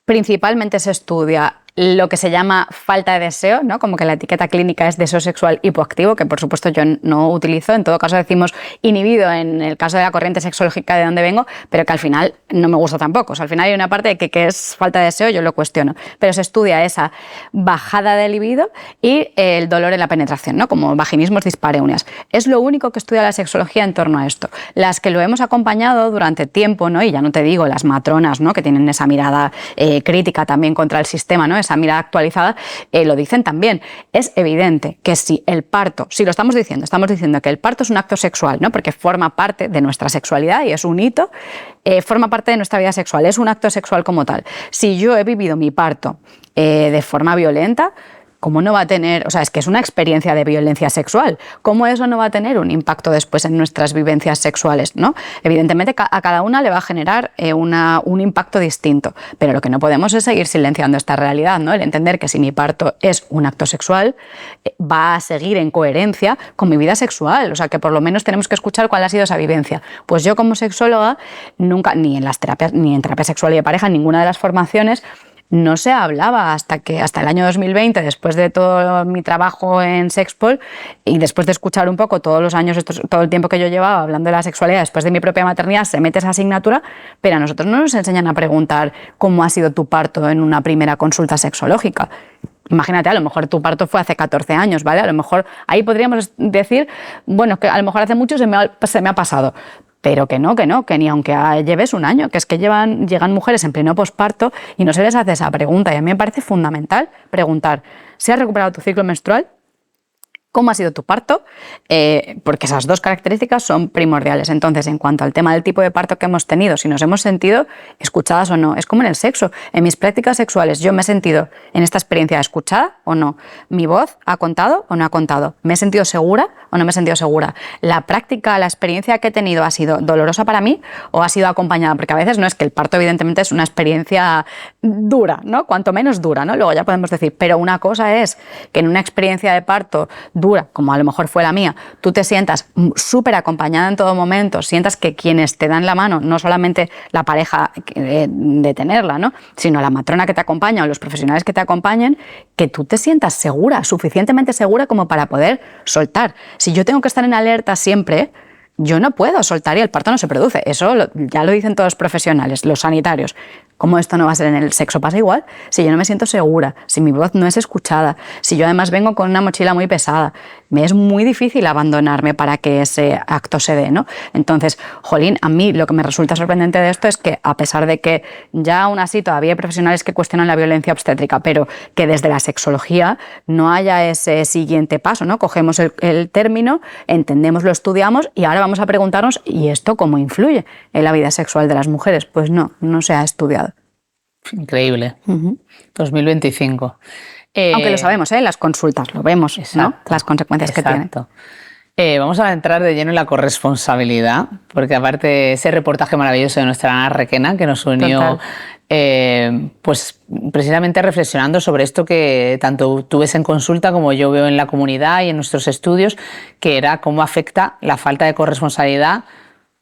principalmente se estudia lo que se llama falta de deseo, ¿no? Como que la etiqueta clínica es deseo sexual hipoactivo, que por supuesto yo no utilizo, en todo caso decimos inhibido en el caso de la corriente sexológica de donde vengo, pero que al final no me gusta tampoco. O sea, al final hay una parte de que es falta de deseo, yo lo cuestiono, pero se estudia esa bajada de libido y el dolor en la penetración, ¿no? Como vaginismos dispareunias. Es lo único que estudia la sexología en torno a esto. Las que lo hemos acompañado durante tiempo, ¿no? Y ya no te digo las matronas, ¿no?, que tienen esa mirada crítica también contra el sistema, ¿no?, esa mirada actualizada, lo dicen también. Es evidente que si el parto, si lo estamos diciendo que el parto es un acto sexual, ¿no?, porque forma parte de nuestra sexualidad y es un hito, forma parte de nuestra vida sexual, es un acto sexual como tal. Si yo he vivido mi parto de forma violenta, ¿cómo no va a tener? O sea, es que es una experiencia de violencia sexual. ¿Cómo eso no va a tener un impacto después en nuestras vivencias sexuales, ¿no? Evidentemente a cada una le va a generar un impacto distinto, pero lo que no podemos es seguir silenciando esta realidad, ¿no? El entender que si mi parto es un acto sexual, va a seguir en coherencia con mi vida sexual. O sea, que por lo menos tenemos que escuchar cuál ha sido esa vivencia. Pues yo como sexóloga, nunca, ni en las terapias, ni en terapia sexual y de pareja, en ninguna de las formaciones, no se hablaba hasta el año 2020, después de todo mi trabajo en Sexpol y después de escuchar un poco todos los años, todo el tiempo que yo llevaba hablando de la sexualidad después de mi propia maternidad, se mete esa asignatura, pero a nosotros no nos enseñan a preguntar cómo ha sido tu parto en una primera consulta sexológica. Imagínate, a lo mejor tu parto fue hace 14 años, ¿vale? A lo mejor ahí podríamos decir, bueno, que a lo mejor hace mucho se me ha pasado. Pero que no, que ni aunque lleves un año, que es que llegan mujeres en pleno posparto y no se les hace esa pregunta. Y a mí me parece fundamental preguntar, ¿se ha recuperado tu ciclo menstrual? ¿Cómo ha sido tu parto? Porque esas dos características son primordiales. Entonces, en cuanto al tema del tipo de parto que hemos tenido, si nos hemos sentido escuchadas o no, es como en el sexo. En mis prácticas sexuales, ¿yo me he sentido en esta experiencia escuchada o no? ¿Mi voz ha contado o no ha contado? ¿Me he sentido segura o no me he sentido segura? ¿La práctica, la experiencia que he tenido ha sido dolorosa para mí o ha sido acompañada? Porque a veces no es que el parto, evidentemente, es una experiencia dura, ¿no? Cuanto menos dura, ¿no? Luego ya podemos decir, pero una cosa es que en una experiencia de parto dura, como a lo mejor fue la mía, tú te sientas súper acompañada en todo momento, sientas que quienes te dan la mano, no solamente la pareja de tenerla, ¿no? Sino la matrona que te acompaña o los profesionales que te acompañen, que tú te sientas segura, suficientemente segura como para poder soltar. Si yo tengo que estar en alerta siempre, yo no puedo soltar y el parto no se produce. Eso ya lo dicen todos los profesionales, los sanitarios. ¿Cómo esto no va a ser en el sexo? Pasa igual. Si yo no me siento segura, si mi voz no es escuchada, si yo además vengo con una mochila muy pesada, me es muy difícil abandonarme para que ese acto se dé, ¿no? Entonces, jolín, a mí lo que me resulta sorprendente de esto es que, a pesar de que ya aún así todavía hay profesionales que cuestionan la violencia obstétrica, pero que desde la sexología no haya ese siguiente paso, ¿no? Cogemos el término, entendemos, lo estudiamos y ahora vamos a preguntarnos, ¿y esto cómo influye en la vida sexual de las mujeres? Pues no se ha estudiado.
Increíble. 2025.
Aunque lo sabemos, en las consultas lo vemos, exacto, ¿no? Las consecuencias que tiene.
Vamos a entrar de lleno en la corresponsabilidad, porque aparte ese reportaje maravilloso de nuestra Ana Requena que nos unió, pues precisamente reflexionando sobre esto que tanto tú ves en consulta como yo veo en la comunidad y en nuestros estudios, que era cómo afecta la falta de corresponsabilidad,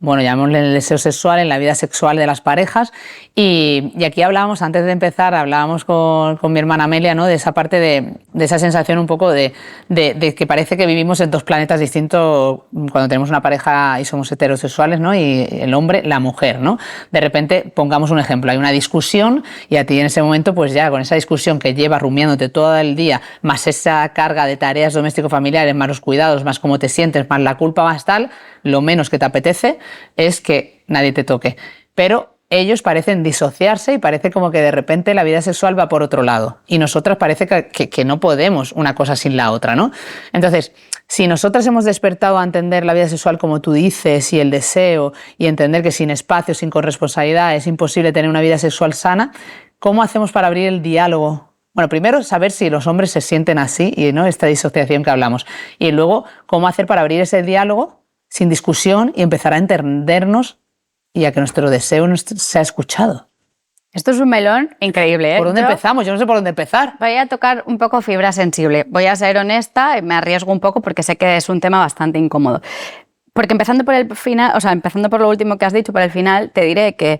bueno, llamémosle el deseo sexual, en la vida sexual de las parejas. Y aquí hablábamos, antes de empezar, hablábamos con mi hermana Amelia, ¿no? De esa parte de esa sensación un poco de que parece que vivimos en dos planetas distintos cuando tenemos una pareja y somos heterosexuales, ¿no? Y el hombre, la mujer, ¿no? De repente, pongamos un ejemplo, hay una discusión y a ti en ese momento, pues ya con esa discusión que llevas rumiándote todo el día, más esa carga de tareas doméstico-familiares, más los cuidados, más cómo te sientes, más la culpa, más tal, lo menos que te apetece es que nadie te toque. Pero ellos parecen disociarse y parece como que de repente la vida sexual va por otro lado. Y nosotras parece que no podemos una cosa sin la otra, ¿no? Entonces, si nosotras hemos despertado a entender la vida sexual como tú dices y el deseo y entender que sin espacio, sin corresponsabilidad es imposible tener una vida sexual sana, ¿cómo hacemos para abrir el diálogo? Bueno, primero saber si los hombres se sienten así y no esta disociación que hablamos. Y luego, ¿cómo hacer para abrir ese diálogo sin discusión y empezar a entendernos y a que nuestro deseo sea escuchado?
Esto es un melón increíble, ¿eh?
¿Por dónde empezamos? Yo no sé por dónde empezar.
Voy a tocar un poco fibra sensible. Voy a ser honesta y me arriesgo un poco porque sé que es un tema bastante incómodo. Porque empezando por el final, o sea, empezando por lo último que has dicho, por el final, te diré que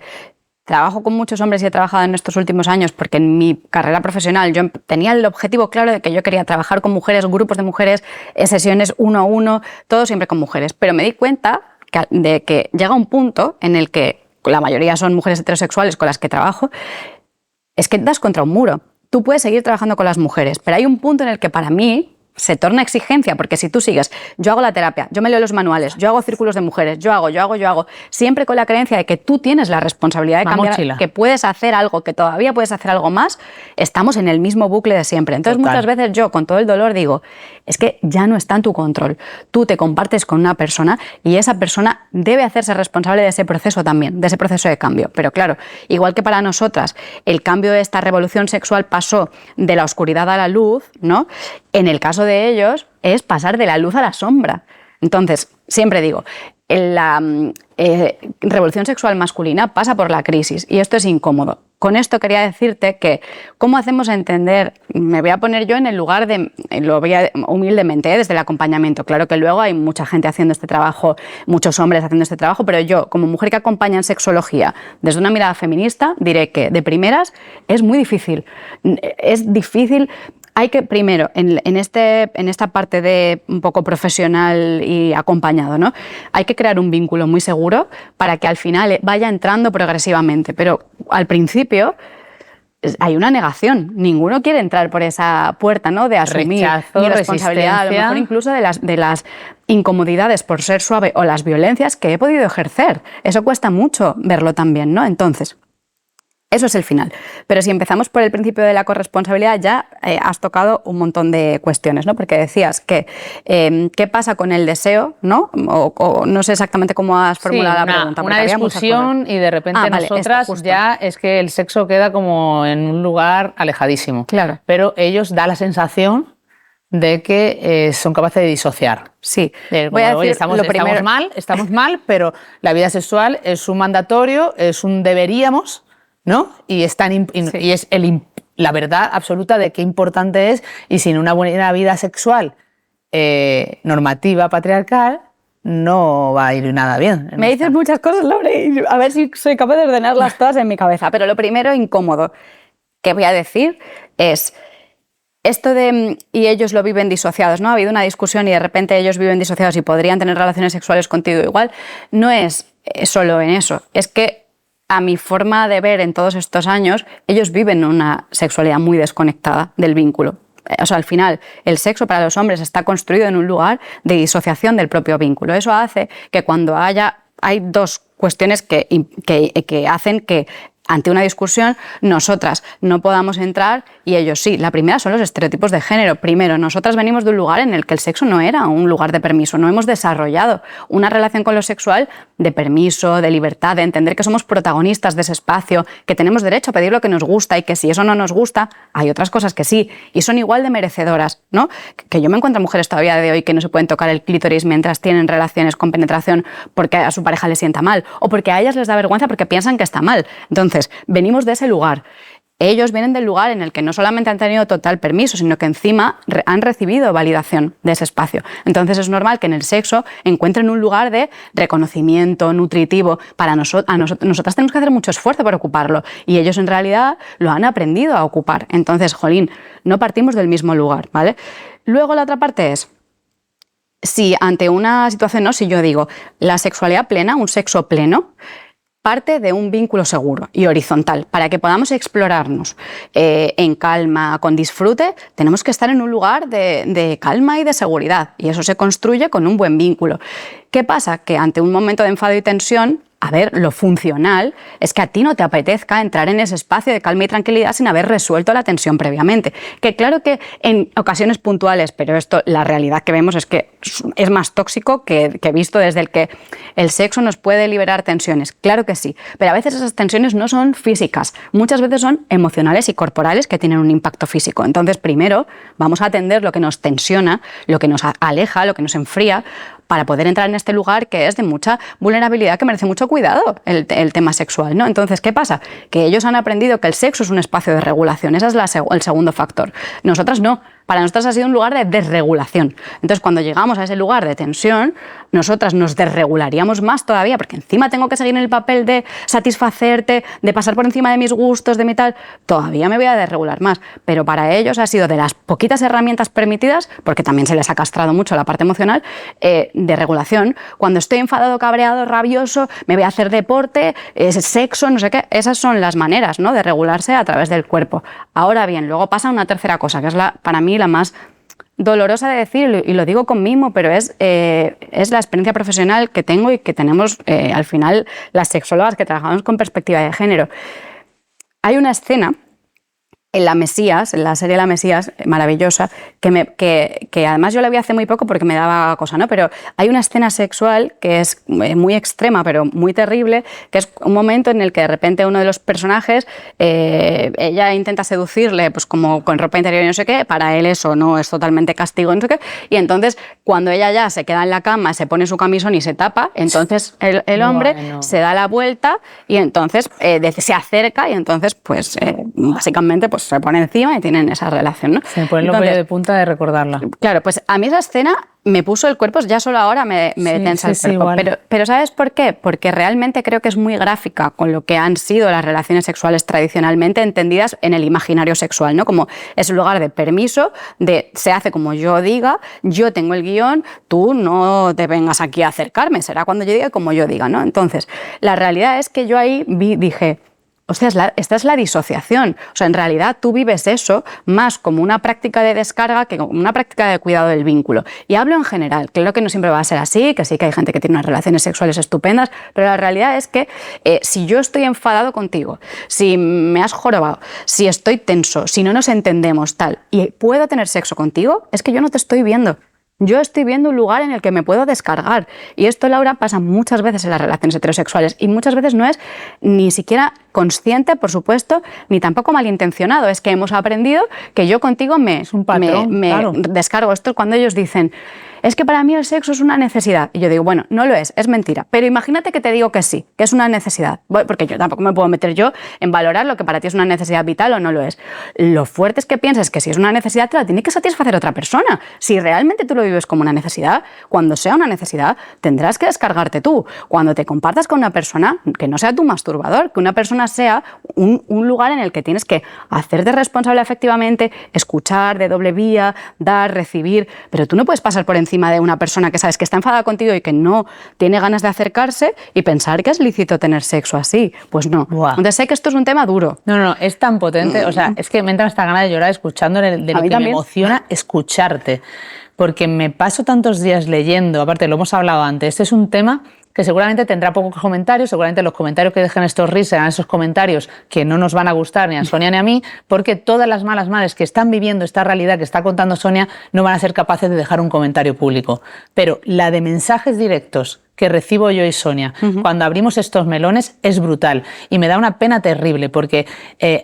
trabajo con muchos hombres y he trabajado en estos últimos años porque en mi carrera profesional yo tenía el objetivo claro de que yo quería trabajar con mujeres, grupos de mujeres, sesiones 1 a 1, todo siempre con mujeres. Pero me di cuenta de que llega un punto en el que la mayoría son mujeres heterosexuales con las que trabajo, es que das contra un muro. Tú puedes seguir trabajando con las mujeres, pero hay un punto en el que para mí se torna exigencia, porque si tú sigues, yo hago la terapia, yo me leo los manuales, yo hago círculos de mujeres, yo hago, siempre con la creencia de que tú tienes la responsabilidad de cambiar,
mochila.
que puedes hacer algo, que todavía puedes hacer algo más, estamos en el mismo bucle de siempre. Entonces muchas veces yo, con todo el dolor, digo, es que ya no está en tu control. Tú te compartes con una persona y esa persona debe hacerse responsable de ese proceso también, de ese proceso de cambio. Pero claro, igual que para nosotras el cambio de esta revolución sexual pasó de la oscuridad a la luz, ¿no? En el caso de ellos es pasar de la luz a la sombra. Entonces, siempre digo, la revolución sexual masculina pasa por la crisis y esto es incómodo. Con esto quería decirte que cómo hacemos entender, me voy a poner yo en el lugar de, lo voy a humildemente, desde el acompañamiento. Claro que luego hay mucha gente haciendo este trabajo, muchos hombres haciendo este trabajo, pero yo, como mujer que acompaña en sexología, desde una mirada feminista, diré que de primeras es muy difícil. Es difícil. Hay que, primero, en esta parte de un poco profesional y acompañado, ¿no? Hay que crear un vínculo muy seguro para que al final vaya entrando progresivamente. Pero al principio hay una negación. Ninguno quiere entrar por esa puerta, ¿no? De asumir
rechazo,
mi responsabilidad, a lo mejor incluso de las incomodidades por ser suave o las violencias que he podido ejercer. Eso cuesta mucho verlo también, ¿no? Entonces, eso es el final. Pero si empezamos por el principio de la corresponsabilidad, ya has tocado un montón de cuestiones, ¿no? Porque decías que qué pasa con el deseo, ¿no? O no sé exactamente cómo has formulado la pregunta.
Una discusión y de repente nosotras ya es que el sexo queda como en un lugar alejadísimo.
Claro.
Pero ellos da la sensación de que son capaces de disociar.
Sí.
Voy a decir, estamos mal, pero la vida sexual es un mandatorio, es un deberíamos, ¿no? Y es la verdad absoluta de qué importante es, y sin una buena vida sexual normativa patriarcal no va a ir nada bien.
Me dices muchas cosas, Laura, y a ver si soy capaz de ordenarlas todas en mi cabeza. Pero lo primero, incómodo, que voy a decir es esto de y ellos lo viven disociados, ¿no? Ha habido una discusión y de repente ellos viven disociados y podrían tener relaciones sexuales contigo igual. No es solo en eso, es que a mi forma de ver en todos estos años, ellos viven una sexualidad muy desconectada del vínculo. O sea, al final, el sexo para los hombres está construido en un lugar de disociación del propio vínculo. Eso hace que cuando hay dos cuestiones que hacen que ante una discusión nosotras no podamos entrar y ellos sí. La primera son los estereotipos de género. Primero, nosotras venimos de un lugar en el que el sexo no era un lugar de permiso. No hemos desarrollado una relación con lo sexual de permiso, de libertad, de entender que somos protagonistas de ese espacio, que tenemos derecho a pedir lo que nos gusta y que si eso no nos gusta, hay otras cosas que sí y son igual de merecedoras, ¿no? Que yo me encuentro mujeres todavía de hoy que no se pueden tocar el clítoris mientras tienen relaciones con penetración porque a su pareja le sienta mal o porque a ellas les da vergüenza porque piensan que está mal. Entonces, venimos de ese lugar. Ellos vienen del lugar en el que no solamente han tenido total permiso, sino que encima han recibido validación de ese espacio. Entonces es normal que en el sexo encuentren un lugar de reconocimiento nutritivo. Nosotras tenemos que hacer mucho esfuerzo para ocuparlo y ellos en realidad lo han aprendido a ocupar. Entonces, jolín, no partimos del mismo lugar, ¿vale? Luego la otra parte es, si ante una situación, ¿no? Si yo digo la sexualidad plena, un sexo pleno, parte de un vínculo seguro y horizontal. Para que podamos explorarnos en calma, con disfrute, tenemos que estar en un lugar de calma y de seguridad. Y eso se construye con un buen vínculo. ¿Qué pasa? Que ante un momento de enfado y tensión, a ver, lo funcional es que a ti no te apetezca entrar en ese espacio de calma y tranquilidad sin haber resuelto la tensión previamente. Que claro que en ocasiones puntuales, pero esto, la realidad que vemos es que es más tóxico que visto desde el que el sexo nos puede liberar tensiones. Claro que sí, pero a veces esas tensiones no son físicas, muchas veces son emocionales y corporales que tienen un impacto físico. Entonces, primero vamos a atender lo que nos tensiona, lo que nos aleja, lo que nos enfría, para poder entrar en este lugar que es de mucha vulnerabilidad, que merece mucho cuidado el tema sexual, ¿no? Entonces, ¿qué pasa? Que ellos han aprendido que el sexo es un espacio de regulación. Ese es el segundo factor. Nosotras no. Para nosotras ha sido un lugar de desregulación. Entonces, cuando llegamos a ese lugar de tensión, nosotras nos desregularíamos más todavía, porque encima tengo que seguir en el papel de satisfacerte, de pasar por encima de mis gustos, de mi tal. Todavía me voy a desregular más. Pero para ellos ha sido de las poquitas herramientas permitidas, porque también se les ha castrado mucho la parte emocional, de regulación. Cuando estoy enfadado, cabreado, rabioso, me voy a hacer deporte, sexo, no sé qué. Esas son las maneras, ¿no?, de regularse a través del cuerpo. Ahora bien, luego pasa una tercera cosa, que es para mí dolorosa de decir, y lo digo con mimo, pero es la experiencia profesional que tengo y que tenemos al final las sexólogas que trabajamos con perspectiva de género. Hay una escena en La Mesías, en la serie La Mesías, maravillosa, que además yo la vi hace muy poco porque me daba cosa, ¿no? Pero hay una escena sexual que es muy extrema, pero muy terrible, que es un momento en el que de repente uno de los personajes, ella intenta seducirle, pues como con ropa interior y no sé qué, para él eso no es totalmente castigo, no sé qué, y entonces cuando ella ya se queda en la cama, se pone su camisón y se tapa, entonces el hombre se da la vuelta y entonces se acerca y entonces pues básicamente pues se pone encima y tienen esa relación, ¿no?
Se me pone el pelo de punta de recordarla.
Claro, pues a mí esa escena me puso el cuerpo, ya solo ahora me tensa el cuerpo. Pero ¿sabes por qué? Porque realmente creo que es muy gráfica con lo que han sido las relaciones sexuales tradicionalmente entendidas en el imaginario sexual, ¿no? Como es un lugar de permiso, de se hace como yo diga, yo tengo el guión, tú no te vengas aquí a acercarme, será cuando yo diga como yo diga, ¿no? Entonces, la realidad es que yo ahí dije, hostia, esta es la disociación. O sea, en realidad tú vives eso más como una práctica de descarga que como una práctica de cuidado del vínculo. Y hablo en general, creo que no siempre va a ser así, que sí que hay gente que tiene unas relaciones sexuales estupendas, pero la realidad es que si yo estoy enfadado contigo, si me has jorobado, si estoy tenso, si no nos entendemos tal, y puedo tener sexo contigo, es que yo no te estoy viendo. Yo estoy viendo un lugar en el que me puedo descargar. Y esto, Laura, pasa muchas veces en las relaciones heterosexuales y muchas veces no es ni siquiera consciente, por supuesto, ni tampoco malintencionado. Es que hemos aprendido que yo contigo me claro, descargo. Esto es cuando ellos dicen, es que para mí el sexo es una necesidad. Y yo digo, bueno, no lo es mentira. Pero imagínate que te digo que sí, que es una necesidad. Porque yo tampoco me puedo meter yo en valorar lo que para ti es una necesidad vital o no lo es. Lo fuerte es que pienses que si es una necesidad te la tiene que satisfacer otra persona. Si realmente tú lo vives como una necesidad, cuando sea una necesidad tendrás que descargarte tú. Cuando te compartas con una persona, que no sea tu masturbador, que una persona sea un lugar en el que tienes que hacerte responsable efectivamente, escuchar de doble vía, dar, recibir, pero tú no puedes pasar por encima de una persona que sabes que está enfadada contigo y que no tiene ganas de acercarse y pensar que es lícito tener sexo así. Pues no. Buah. Entonces sé que esto es un tema duro.
No, es tan potente, o sea, es que me entra esta gana de llorar escuchando de lo que también me emociona escucharte, porque me paso tantos días leyendo, aparte lo hemos hablado antes, este es un tema que seguramente tendrá pocos comentarios, seguramente los comentarios que dejen estos reels serán esos comentarios que no nos van a gustar ni a Sonia ni a mí, porque todas las malas madres que están viviendo esta realidad que está contando Sonia no van a ser capaces de dejar un comentario público. Pero la de mensajes directos que recibo yo y Sonia cuando abrimos estos melones es brutal y me da una pena terrible porque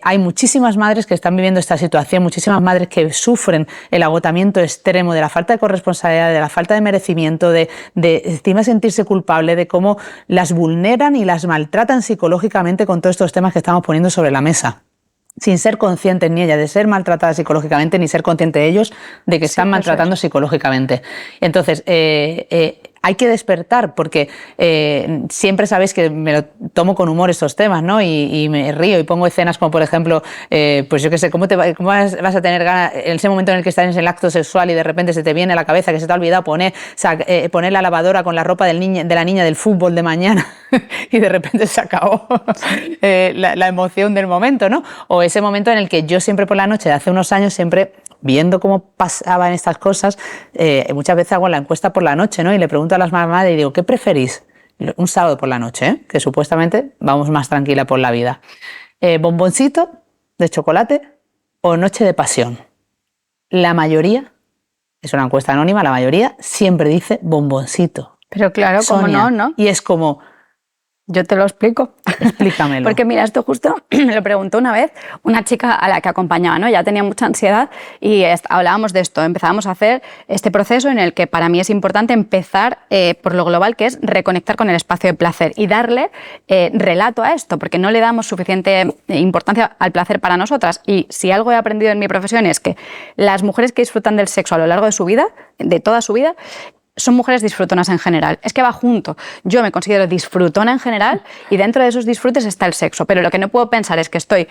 hay muchísimas madres que están viviendo esta situación, muchísimas madres que sufren el agotamiento extremo de la falta de corresponsabilidad, de la falta de merecimiento, de encima sentirse culpable, de cómo las vulneran y las maltratan psicológicamente con todos estos temas que estamos poniendo sobre la mesa, sin ser conscientes ni ella de ser maltratada psicológicamente, ni ser consciente de ellos de que están maltratando psicológicamente. Entonces, hay que despertar, porque siempre sabéis que me lo tomo con humor estos temas, ¿no? Y me río y pongo escenas como, por ejemplo, pues yo qué sé, ¿cómo vas a tener ganas en ese momento en el que estás en el acto sexual y de repente se te viene a la cabeza que se te ha olvidado poner la lavadora con la ropa de la niña del fútbol de mañana y de repente se acabó la emoción del momento, ¿no? O ese momento en el que yo siempre por la noche, de hace unos años, siempre viendo cómo pasaban estas cosas, muchas veces hago la encuesta por la noche, ¿no? Y le pregunto a las mamás y digo, ¿qué preferís? Un sábado por la noche, que supuestamente vamos más tranquila por la vida. ¿Bomboncito de chocolate o noche de pasión? La mayoría, es una encuesta anónima, la mayoría siempre dice bomboncito.
Pero claro,
Sonia,
¿cómo no?
Y es como...
Yo te lo explico.
Explícamelo.
Porque mira, esto justo me lo preguntó una vez una chica a la que acompañaba, ¿no? Ya tenía mucha ansiedad y hablábamos de esto. Empezábamos a hacer este proceso en el que para mí es importante empezar por lo global, que es reconectar con el espacio de placer y darle relato a esto, porque no le damos suficiente importancia al placer para nosotras. Y si algo he aprendido en mi profesión es que las mujeres que disfrutan del sexo a lo largo de su vida, de toda su vida, son mujeres disfrutonas en general. Es que va junto. Yo me considero disfrutona en general y dentro de esos disfrutes está el sexo. Pero lo que no puedo pensar es que estoy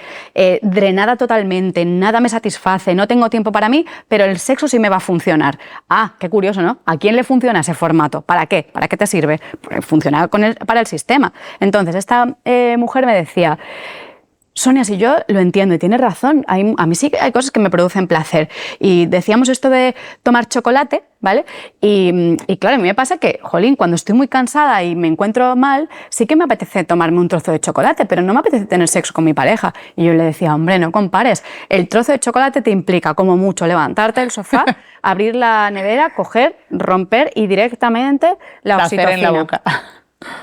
drenada totalmente, nada me satisface, no tengo tiempo para mí, pero el sexo sí me va a funcionar. Ah, qué curioso, ¿no? ¿A quién le funciona ese formato? ¿Para qué? ¿Para qué te sirve? Funciona para el sistema. Entonces, esta mujer me decía... Sonia, si yo lo entiendo y tienes razón, a mí sí que hay cosas que me producen placer. Y decíamos esto de tomar chocolate, ¿vale? Y claro, a mí me pasa que, jolín, cuando estoy muy cansada y me encuentro mal, sí que me apetece tomarme un trozo de chocolate, pero no me apetece tener sexo con mi pareja. Y yo le decía, hombre, no compares, el trozo de chocolate te implica como mucho levantarte del sofá, abrir la nevera, coger, romper y directamente la oxitocina.
En la boca.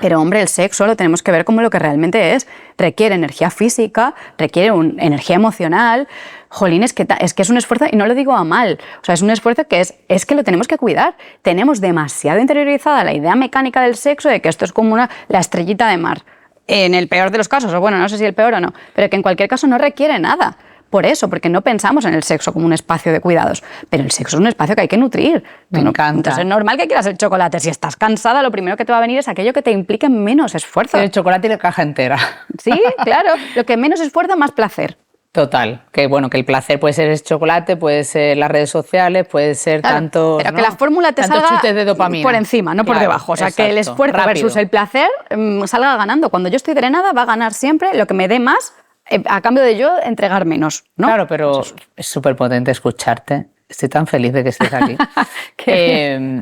Pero, hombre, el sexo lo tenemos que ver como lo que realmente es. Requiere energía física, requiere energía emocional. Jolín, es que es un esfuerzo, y no lo digo a mal, o sea, es un esfuerzo que es que lo tenemos que cuidar. Tenemos demasiado interiorizada la idea mecánica del sexo de que esto es como la estrellita de mar. En el peor de los casos, o bueno, no sé si el peor o no, pero que en cualquier caso no requiere nada. Por eso, porque no pensamos en el sexo como un espacio de cuidados, pero el sexo es un espacio que hay que nutrir.
Me encanta.
Entonces es normal que quieras el chocolate. Si estás cansada, lo primero que te va a venir es aquello que te implique menos esfuerzo.
El chocolate y la caja entera.
Sí, claro. Lo que menos esfuerzo, más placer.
Total, que bueno, que el placer puede ser el chocolate, puede ser las redes sociales, puede ser
claro,
tanto,
pero que la fórmula te salga
chutes de dopamina
por encima, no por debajo. O sea, exacto, que el esfuerzo versus el placer salga ganando. Cuando yo estoy drenada, va a ganar siempre lo que me dé más a cambio de yo entregar menos, ¿no?
Claro, pero es súper potente escucharte. Estoy tan feliz de que estés aquí.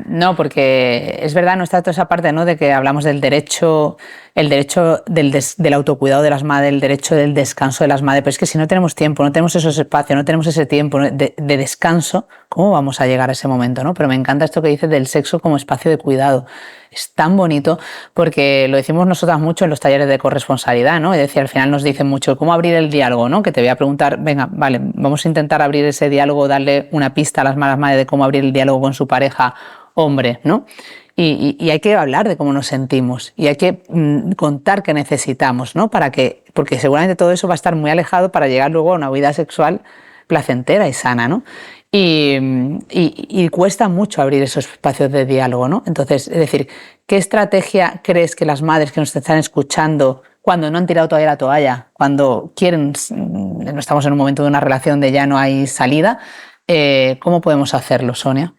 No, porque es verdad, no está toda esa parte, ¿no?, de que hablamos del derecho, del autocuidado de las madres, el derecho del descanso de las madres, pero es que si no tenemos tiempo, no tenemos esos espacios, no tenemos ese tiempo de descanso, ¿cómo vamos a llegar a ese momento, no? Pero me encanta esto que dices del sexo como espacio de cuidado. Es tan bonito porque lo decimos nosotras mucho en los talleres de corresponsabilidad, ¿no? Es decir, al final nos dicen mucho cómo abrir el diálogo, ¿no? Que te voy a preguntar, venga, vale, vamos a intentar abrir ese diálogo, darle una pista a las malas madres de cómo abrir el diálogo con su pareja hombre, ¿no? Y hay que hablar de cómo nos sentimos y hay que contar qué necesitamos, ¿no? Porque seguramente todo eso va a estar muy alejado para llegar luego a una vida sexual placentera y sana, ¿no? Y cuesta mucho abrir esos espacios de diálogo, ¿no? Entonces, es decir, ¿qué estrategia crees que las madres que nos están escuchando, cuando no han tirado todavía la toalla, cuando quieren, no estamos en un momento de una relación de ya no hay salida, cómo podemos hacerlo, Sonia?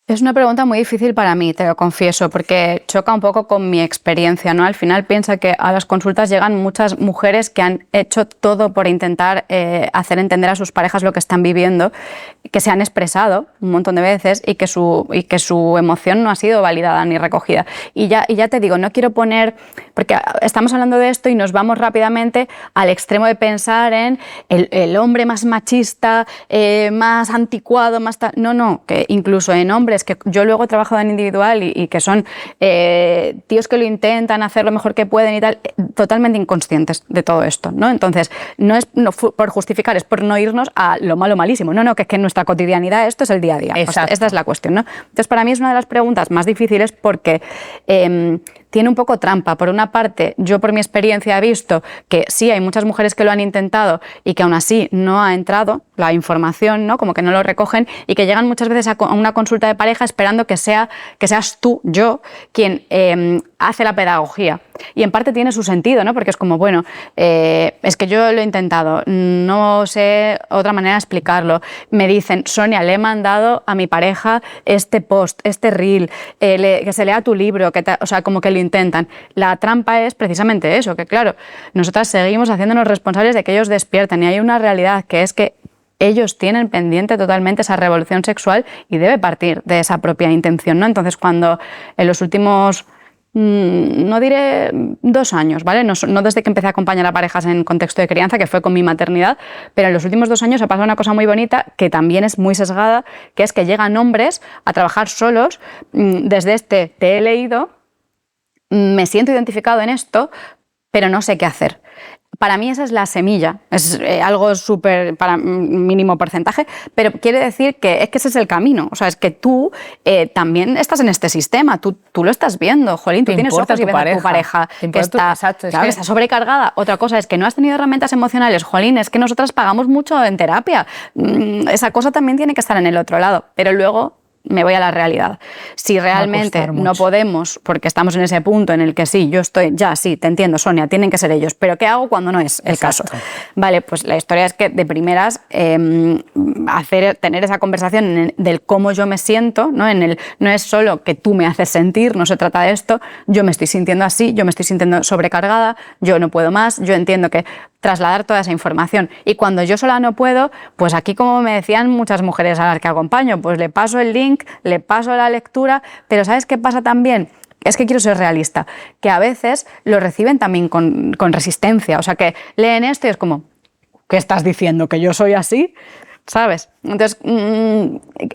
Es una pregunta muy difícil para mí, te lo confieso, porque choca un poco con mi experiencia, ¿no? Al final piensa que a las consultas llegan muchas mujeres que han hecho todo por intentar hacer entender a sus parejas lo que están viviendo, que se han expresado un montón de veces y que su emoción no ha sido validada ni recogida. Y ya te digo, no quiero poner, porque estamos hablando de esto y nos vamos rápidamente al extremo de pensar en el hombre más machista, más anticuado, más tal. No, que incluso en hombres que yo luego he trabajado en individual y que son tíos que lo intentan hacer lo mejor que pueden y tal, totalmente inconscientes de todo esto, ¿no? Entonces, no es por justificar, es por no irnos a lo malo malísimo. No, que es que en nuestra cotidianidad esto es el día a día. Pues esta es la cuestión, ¿no? Entonces, para mí es una de las preguntas más difíciles porque tiene un poco trampa. Por una parte, yo por mi experiencia he visto que sí, hay muchas mujeres que lo han intentado y que aún así no ha entrado la información, ¿no? Como que no lo recogen y que llegan muchas veces a una consulta de pareja esperando que seas tú, yo, quien hace la pedagogía. Y en parte tiene su sentido, ¿no? Porque es como, bueno, es que yo lo he intentado, no sé otra manera de explicarlo. Me dicen, Sonia, le he mandado a mi pareja este post, este reel, que se lea tu libro, o sea, como que lo intentan. La trampa es precisamente eso, que claro, nosotras seguimos haciéndonos responsables de que ellos despierten y hay una realidad que es que ellos tienen pendiente totalmente esa revolución sexual y debe partir de esa propia intención, ¿no? Entonces, cuando en los últimos, no diré 2 años, ¿vale? No desde que empecé a acompañar a parejas en contexto de crianza, que fue con mi maternidad, pero en los últimos 2 años ha pasado una cosa muy bonita que también es muy sesgada, que es que llegan hombres a trabajar solos desde te he leído, me siento identificado en esto, pero no sé qué hacer. Para mí esa es la semilla, es algo súper para mínimo porcentaje, pero quiere decir que ese es el camino. O sea, es que tú también estás en este sistema, tú lo estás viendo, jolín, tú tienes ojos y ves a tu pareja que está sobrecargada. Otra cosa es que no has tenido herramientas emocionales, jolín, es que nosotras pagamos mucho en terapia. Esa cosa también tiene que estar en el otro lado, pero luego me voy a la realidad. Si realmente no podemos, porque estamos en ese punto en el que sí, yo estoy, ya sí, te entiendo, Sonia, tienen que ser ellos, pero ¿qué hago cuando no es el caso? Vale, pues la historia es que de primeras tener esa conversación del cómo yo me siento, ¿no? No es solo que tú me haces sentir, no se trata de esto, yo me estoy sintiendo así, yo me estoy sintiendo sobrecargada, yo no puedo más, yo entiendo que trasladar toda esa información. Y cuando yo sola no puedo, pues aquí, como me decían muchas mujeres a las que acompaño, pues le paso el link, le paso la lectura, pero ¿sabes qué pasa también? Es que quiero ser realista, que a veces lo reciben también con resistencia, o sea, que leen esto y es como, ¿qué estás diciendo? ¿Que yo soy así? ¿Sabes? Entonces,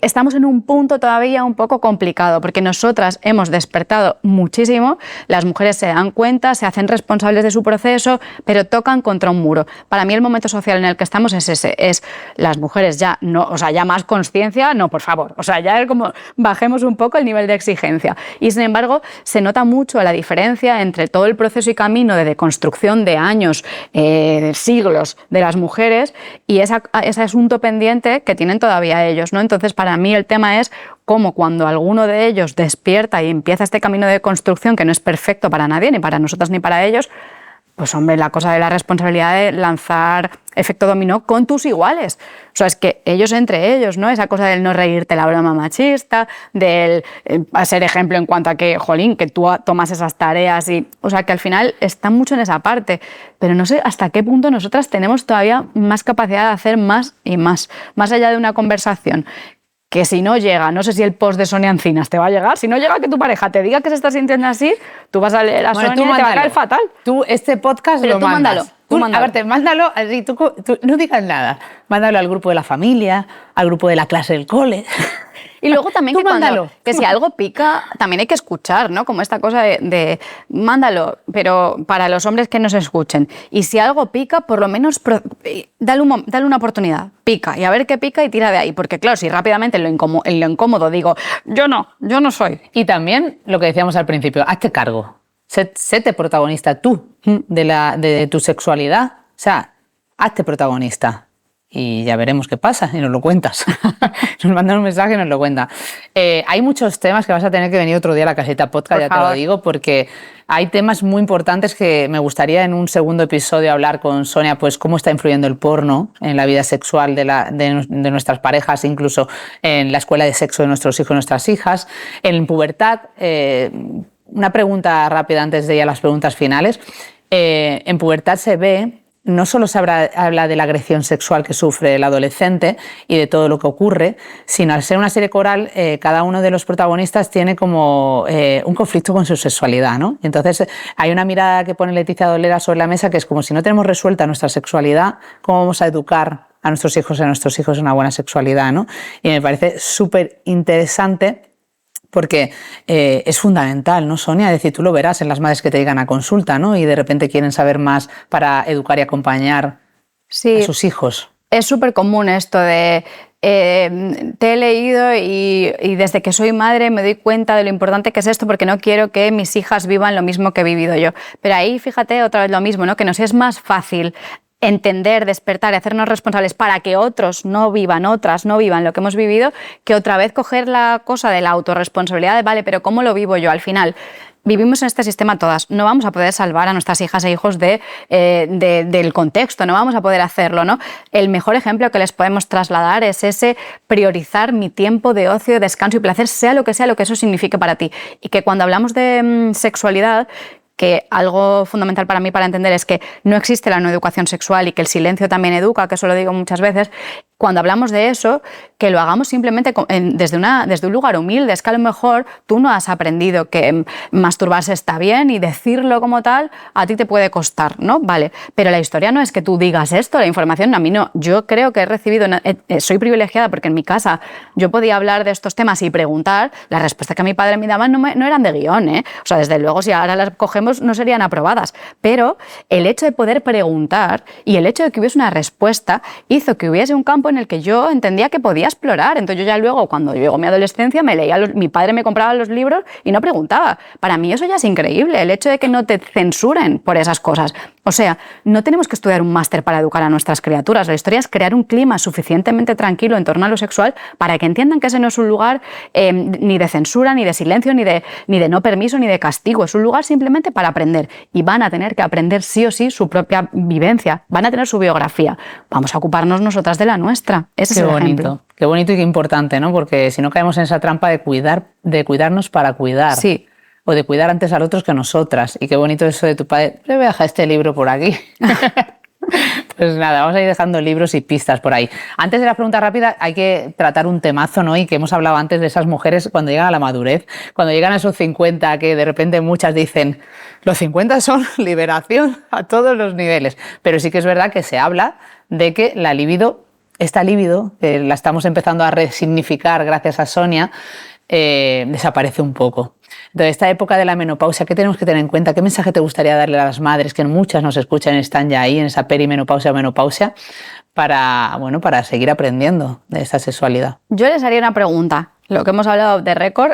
estamos en un punto todavía un poco complicado, porque nosotras hemos despertado muchísimo, las mujeres se dan cuenta, se hacen responsables de su proceso, pero tocan contra un muro. Para mí el momento social en el que estamos es ese, es las mujeres ya no, o sea, ya más conciencia, no, por favor, o sea, ya es como bajemos un poco el nivel de exigencia. Y sin embargo, se nota mucho la diferencia entre todo el proceso y camino de deconstrucción de años, de siglos de las mujeres y ese asunto pendiente que tienen todavía ellos, ¿no? Entonces, para mí el tema es cómo cuando alguno de ellos despierta y empieza este camino de construcción que no es perfecto para nadie, ni para nosotras ni para ellos, pues hombre, la cosa de la responsabilidad de lanzar efecto dominó con tus iguales. O sea, es que ellos entre ellos, ¿no? Esa cosa del no reírte la broma machista, del ser ejemplo en cuanto a que, jolín, que tú tomas esas tareas y... O sea, que al final está mucho en esa parte. Pero no sé hasta qué punto nosotras tenemos todavía más capacidad de hacer más y más. Más allá de una conversación que si no llega, no sé si el post de Sonia Encinas te va a llegar, si no llega que tu pareja te diga que se está sintiendo así, tú vas a leer a Sonia y te va a caer fatal.
Tú este podcast
pero
lo
tú
mandas.
mándalo.
A ver, mándalo, así, tú no digas nada. Mándalo al grupo de la familia, al grupo de la clase del cole.
Y luego también
Tú mándalo.
Que si algo pica, también hay que escuchar, ¿no? Como esta cosa de mándalo, pero para los hombres que nos escuchen. Y si algo pica, por lo menos dale una oportunidad. Pica, y a ver qué pica y tira de ahí. Porque claro, si rápidamente en lo incómodo digo, yo no soy.
Y también lo que decíamos al principio, hazte cargo. Séte protagonista tú de tu sexualidad. O sea, hazte protagonista. Y ya veremos qué pasa y nos lo cuentas. Nos mandan un mensaje y nos lo cuenta. Hay muchos temas que vas a tener que venir otro día a la Casita Podcast, ya te lo digo, porque hay temas muy importantes que me gustaría en un segundo episodio hablar con Sonia, pues cómo está influyendo el porno en la vida sexual de nuestras parejas, incluso en la escuela de sexo de nuestros hijos y nuestras hijas, en pubertad. Una pregunta rápida antes de ir a las preguntas finales. En pubertad se ve... No solo se habla de la agresión sexual que sufre el adolescente y de todo lo que ocurre, sino al ser una serie coral, cada uno de los protagonistas tiene como un conflicto con su sexualidad, ¿no? Entonces hay una mirada que pone Leticia Dolera sobre la mesa que es como si no tenemos resuelta nuestra sexualidad, ¿cómo vamos a educar a nuestros hijos una buena sexualidad, ¿no? Y me parece súper interesante porque es fundamental, ¿no, Sonia? Es decir, tú lo verás en las madres que te llegan a consulta, ¿no? Y de repente quieren saber más para educar y acompañar a sus hijos.
Es súper común esto de... te he leído y desde que soy madre me doy cuenta de lo importante que es esto porque no quiero que mis hijas vivan lo mismo que he vivido yo. Pero ahí, fíjate, otra vez lo mismo, ¿no? Que nos es más fácil entender, despertar y hacernos responsables para que otros no vivan, otras no vivan lo que hemos vivido, que otra vez coger la cosa de la autorresponsabilidad de, vale, pero ¿cómo lo vivo yo? Al final, vivimos en este sistema todas, no vamos a poder salvar a nuestras hijas e hijos del contexto, no vamos a poder hacerlo, ¿no? El mejor ejemplo que les podemos trasladar es ese priorizar mi tiempo de ocio, descanso y placer, sea lo que eso signifique para ti. Y que cuando hablamos de sexualidad, que algo fundamental para mí para entender es que no existe la no educación sexual y que el silencio también educa, que eso lo digo muchas veces. Cuando hablamos de eso, que lo hagamos simplemente desde un lugar humilde. Es que a lo mejor tú no has aprendido que masturbarse está bien y decirlo como tal a ti te puede costar, ¿no? Vale, pero la historia no es que tú digas esto, la información a mí no. Yo creo que he recibido, soy privilegiada porque en mi casa yo podía hablar de estos temas y preguntar. Las respuestas que mi padre me daba no eran de guión, ¿eh? O sea, desde luego si ahora las cogemos no serían aprobadas. Pero el hecho de poder preguntar y el hecho de que hubiese una respuesta hizo que hubiese un campo en el que yo entendía que podía explorar. Entonces yo ya luego, cuando llegó mi adolescencia, mi padre me compraba los libros y no preguntaba. Para mí eso ya es increíble, el hecho de que no te censuren por esas cosas. O sea, no tenemos que estudiar un máster para educar a nuestras criaturas. La historia es crear un clima suficientemente tranquilo en torno a lo sexual para que entiendan que ese no es un lugar ni de censura, ni de silencio, ni de no permiso, ni de castigo. Es un lugar simplemente para aprender. Y van a tener que aprender sí o sí su propia vivencia. Van a tener su biografía. Vamos a ocuparnos nosotras de la nuestra. Ese es el ejemplo.
Qué bonito y qué importante, ¿no? Porque si no caemos en esa trampa de cuidarnos para cuidar.
Sí.
O de cuidar antes a los otros que a nosotras. Y qué bonito eso de tu padre. Le voy a dejar este libro por aquí. Pues nada, vamos a ir dejando libros y pistas por ahí. Antes de la pregunta rápida hay que tratar un temazo, ¿no? Y que hemos hablado antes de esas mujeres cuando llegan a la madurez, cuando llegan a esos 50, que de repente muchas dicen, los 50 son liberación a todos los niveles. Pero sí que es verdad que se habla de que la libido, esta libido, que la estamos empezando a resignificar gracias a Sonia, desaparece un poco. Entonces, esta época de la menopausia, ¿qué tenemos que tener en cuenta? ¿Qué mensaje te gustaría darle a las madres, que muchas nos escuchan y están ya ahí en esa perimenopausia o menopausia, para seguir aprendiendo de esta sexualidad?
Yo les haría una pregunta. Lo que hemos hablado de récord,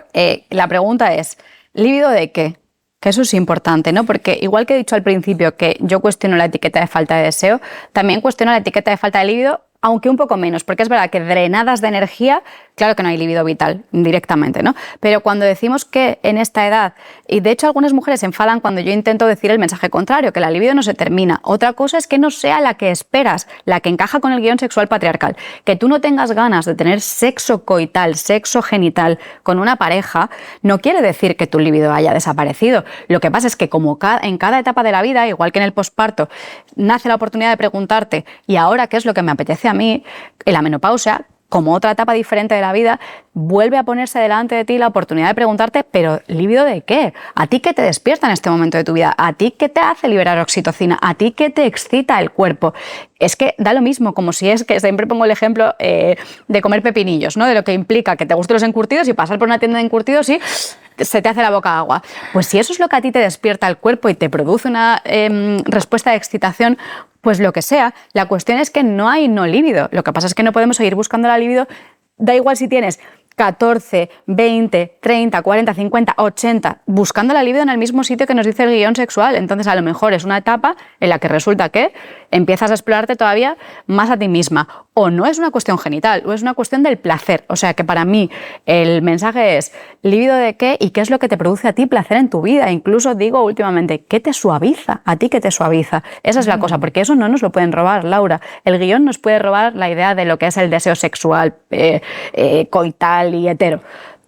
la pregunta es, ¿líbido de qué? Que eso es importante, ¿no? Porque igual que he dicho al principio que yo cuestiono la etiqueta de falta de deseo, también cuestiono la etiqueta de falta de líbido, aunque un poco menos, porque es verdad que drenadas de energía, claro que no hay libido vital directamente, ¿no? Pero cuando decimos que en esta edad, y de hecho algunas mujeres se enfadan cuando yo intento decir el mensaje contrario, que la libido no se termina. Otra cosa es que no sea la que esperas, la que encaja con el guión sexual patriarcal. Que tú no tengas ganas de tener sexo coital, sexo genital con una pareja, no quiere decir que tu libido haya desaparecido. Lo que pasa es que como en cada etapa de la vida, igual que en el posparto, nace la oportunidad de preguntarte, ¿y ahora qué es lo que me apetece a mí? En la menopausia, como otra etapa diferente de la vida, vuelve a ponerse delante de ti la oportunidad de preguntarte, ¿pero líbido de qué? ¿A ti qué te despierta en este momento de tu vida? ¿A ti qué te hace liberar oxitocina? ¿A ti qué te excita el cuerpo? Es que da lo mismo, como si es que siempre pongo el ejemplo de comer pepinillos, ¿no? De lo que implica que te gusten los encurtidos y pasar por una tienda de encurtidos y se te hace la boca agua. Pues si eso es lo que a ti te despierta el cuerpo y te produce una respuesta de excitación, pues lo que sea, la cuestión es que no hay no líbido. Lo que pasa es que no podemos seguir buscando la líbido, da igual si tienes 14, 20, 30, 40, 50, 80, buscando la libido en el mismo sitio que nos dice el guión sexual. Entonces, a lo mejor es una etapa en la que resulta que empiezas a explorarte todavía más a ti misma. O no es una cuestión genital, o es una cuestión del placer. O sea, que para mí el mensaje es libido de qué y qué es lo que te produce a ti placer en tu vida. Incluso digo últimamente, ¿qué te suaviza? ¿A ti qué te suaviza? Esa es la cosa, porque eso no nos lo pueden robar, Laura. El guión nos puede robar la idea de lo que es el deseo sexual, coital y hetero.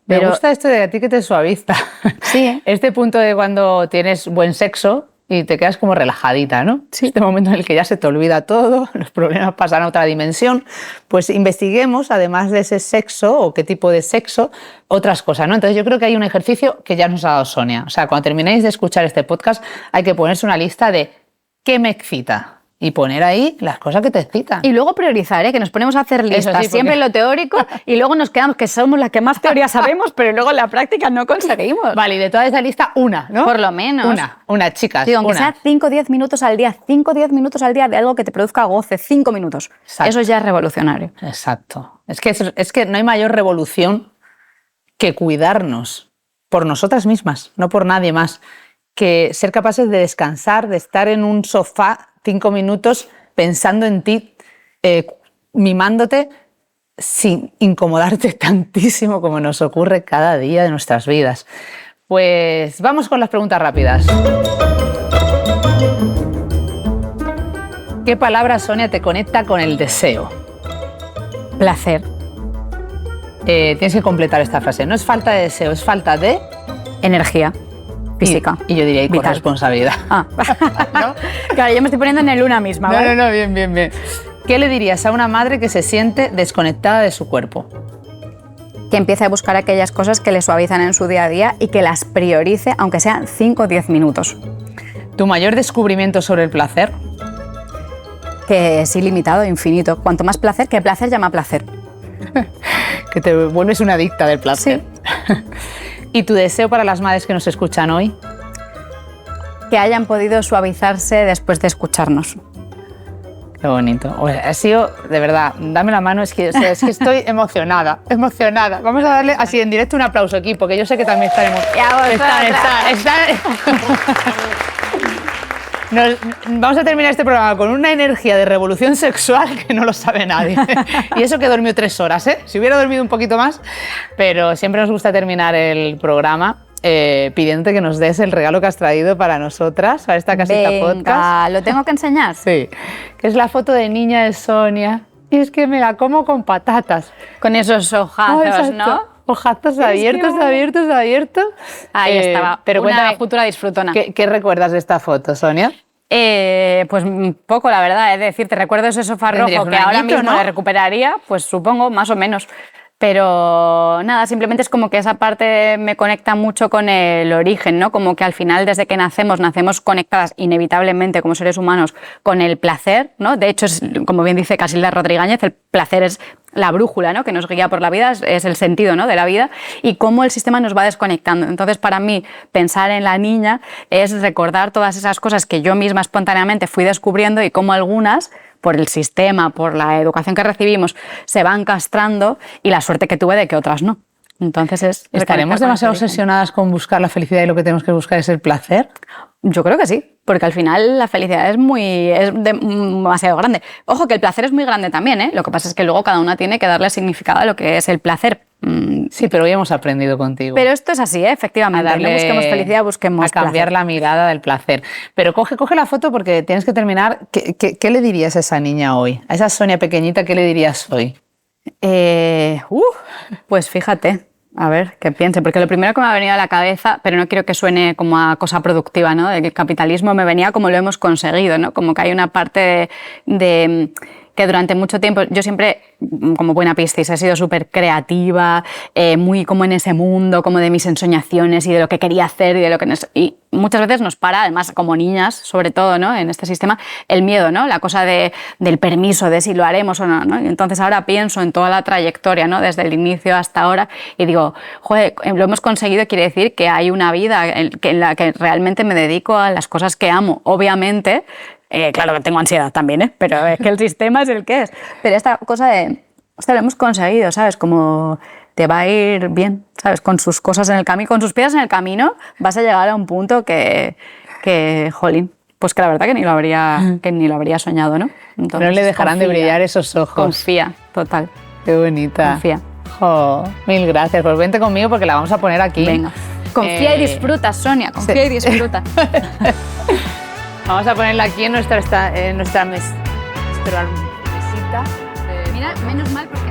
Pero me gusta esto de a ti que te suaviza.
Sí.
Este punto de cuando tienes buen sexo y te quedas como relajadita, ¿no?
Sí.
Este momento en el que ya se te olvida todo, los problemas pasan a otra dimensión. Pues investiguemos, además de ese sexo o qué tipo de sexo, otras cosas, ¿no? Entonces yo creo que hay un ejercicio que ya nos ha dado Sonia. O sea, cuando terminéis de escuchar este podcast hay que ponerse una lista de ¿qué me excita? Y poner ahí las cosas que te excitan.
Y luego priorizar, ¿eh? Que nos ponemos a hacer listas,
sí,
siempre lo teórico, y luego nos quedamos que somos las que más teoría sabemos, pero luego en la práctica no conseguimos.
Vale, y de toda esa lista, una, ¿no?
Por lo menos.
Una, chicas.
Digo, aunque
una.
sea 5 o 10 minutos al día, 5 o 10 minutos al día de algo que te produzca goce, 5 minutos.
Exacto.
Eso ya es revolucionario.
Exacto. Es que no hay mayor revolución que cuidarnos por nosotras mismas, no por nadie más. Que ser capaces de descansar, de estar en un sofá 5 minutos pensando en ti, mimándote, sin incomodarte tantísimo como nos ocurre cada día de nuestras vidas. Pues vamos con las preguntas rápidas. ¿Qué palabra, Sonia, te conecta con el deseo?
Placer.
Tienes que completar esta frase. No es falta de deseo, es falta de...
Energía. Física.
Y yo diría
vital.
Corresponsabilidad.
Ah.
¿No?
Claro, yo me estoy poniendo en el una misma, ¿vale?
No, bien. ¿Qué le dirías a una madre que se siente desconectada de su cuerpo?
Que empiece a buscar aquellas cosas que le suavizan en su día a día y que las priorice, aunque sean 5 o 10 minutos.
¿Tu mayor descubrimiento sobre el placer?
Que es ilimitado, infinito. Cuanto más placer, que placer llama placer.
Que te vuelves una adicta del placer.
Sí.
¿Y tu deseo para las madres que nos escuchan hoy?
Que hayan podido suavizarse después de escucharnos.
Qué bonito. Ha sido, de verdad, dame la mano, es que estoy emocionada. Vamos a darle así en directo un aplauso, equipo, que yo sé que también están Vamos a terminar este programa con una energía de revolución sexual que no lo sabe nadie. Y eso que dormió 3 horas, ¿eh? Si hubiera dormido un poquito más, pero siempre nos gusta terminar el programa pidiéndote que nos des el regalo que has traído para nosotras, para esta casita podcast.
¿Lo tengo que enseñar?
Sí, que es la foto de niña de Sonia. Y es que me la como con patatas.
Con esos ojazos, ¿no?
Ojazos abiertos.
Ahí estaba.
Pero
una
cuéntame,
futura disfrutona.
¿Qué recuerdas de esta foto, Sonia?
Pues poco, la verdad, es decir, te recuerdo ese sofá rojo que ahora mismo, ¿no?, le recuperaría, pues supongo, más o menos. Pero nada, simplemente es como que esa parte me conecta mucho con el origen, ¿no? Como que al final, desde que nacemos conectadas inevitablemente como seres humanos con el placer, ¿no? De hecho, es, como bien dice Casilda Rodríguez, el placer es la brújula, ¿no?, que nos guía por la vida, es el sentido, ¿no?, de la vida, y cómo el sistema nos va desconectando. Entonces, para mí, pensar en la niña es recordar todas esas cosas que yo misma espontáneamente fui descubriendo y cómo algunas, por el sistema, por la educación que recibimos, se van castrando, y la suerte que tuve de que otras no. Entonces
¿estaremos demasiado obsesionadas con buscar la felicidad y lo que tenemos que buscar es el placer?
Yo creo que sí, porque al final la felicidad es demasiado grande. Ojo, que el placer es muy grande también, ¿eh? Lo que pasa es que luego cada una tiene que darle significado a lo que es el placer.
Sí, pero hoy hemos aprendido contigo.
Pero esto es así, ¿eh? Efectivamente. No busquemos felicidad, busquemos
a cambiar
placer.
La mirada del placer. Pero coge la foto porque tienes que terminar. ¿Qué le dirías a esa niña hoy? A esa Sonia pequeñita, ¿qué le dirías hoy?
Pues fíjate. A ver, qué piense, porque lo primero que me ha venido a la cabeza, pero no quiero que suene como a cosa productiva, ¿no?, del capitalismo, me venía como lo hemos conseguido, ¿no? Como que hay una parte de que durante mucho tiempo, yo siempre, como buena Piscis, he sido súper creativa, muy como en ese mundo, como de mis ensoñaciones y de lo que quería hacer y de lo que y muchas veces nos para, además como niñas, sobre todo, ¿no?, en este sistema, el miedo, ¿no?, la cosa del permiso, de si lo haremos o no, ¿no? Y entonces ahora pienso en toda la trayectoria, ¿no?, desde el inicio hasta ahora, y digo, joder, lo hemos conseguido, quiere decir que hay una vida en la que realmente me dedico a las cosas que amo. Obviamente, claro que tengo ansiedad también, pero es que el sistema es el que es. Pero esta cosa de, hostia, lo hemos conseguido, ¿sabes? Como te va a ir bien, ¿sabes? Con sus cosas en el camino, con sus piedras en el camino, vas a llegar a un punto que jolín, pues que la verdad que ni lo habría soñado, ¿no? Entonces,
no le dejarán de brillar esos ojos.
Confía, total.
Qué bonita.
Confía.
Oh, mil gracias. Pues vente conmigo porque la vamos a poner aquí.
Venga. Confía y disfruta, Sonia. Confía y disfruta.
Vamos a ponerla aquí en nuestra mesita.
Mira, menos mal porque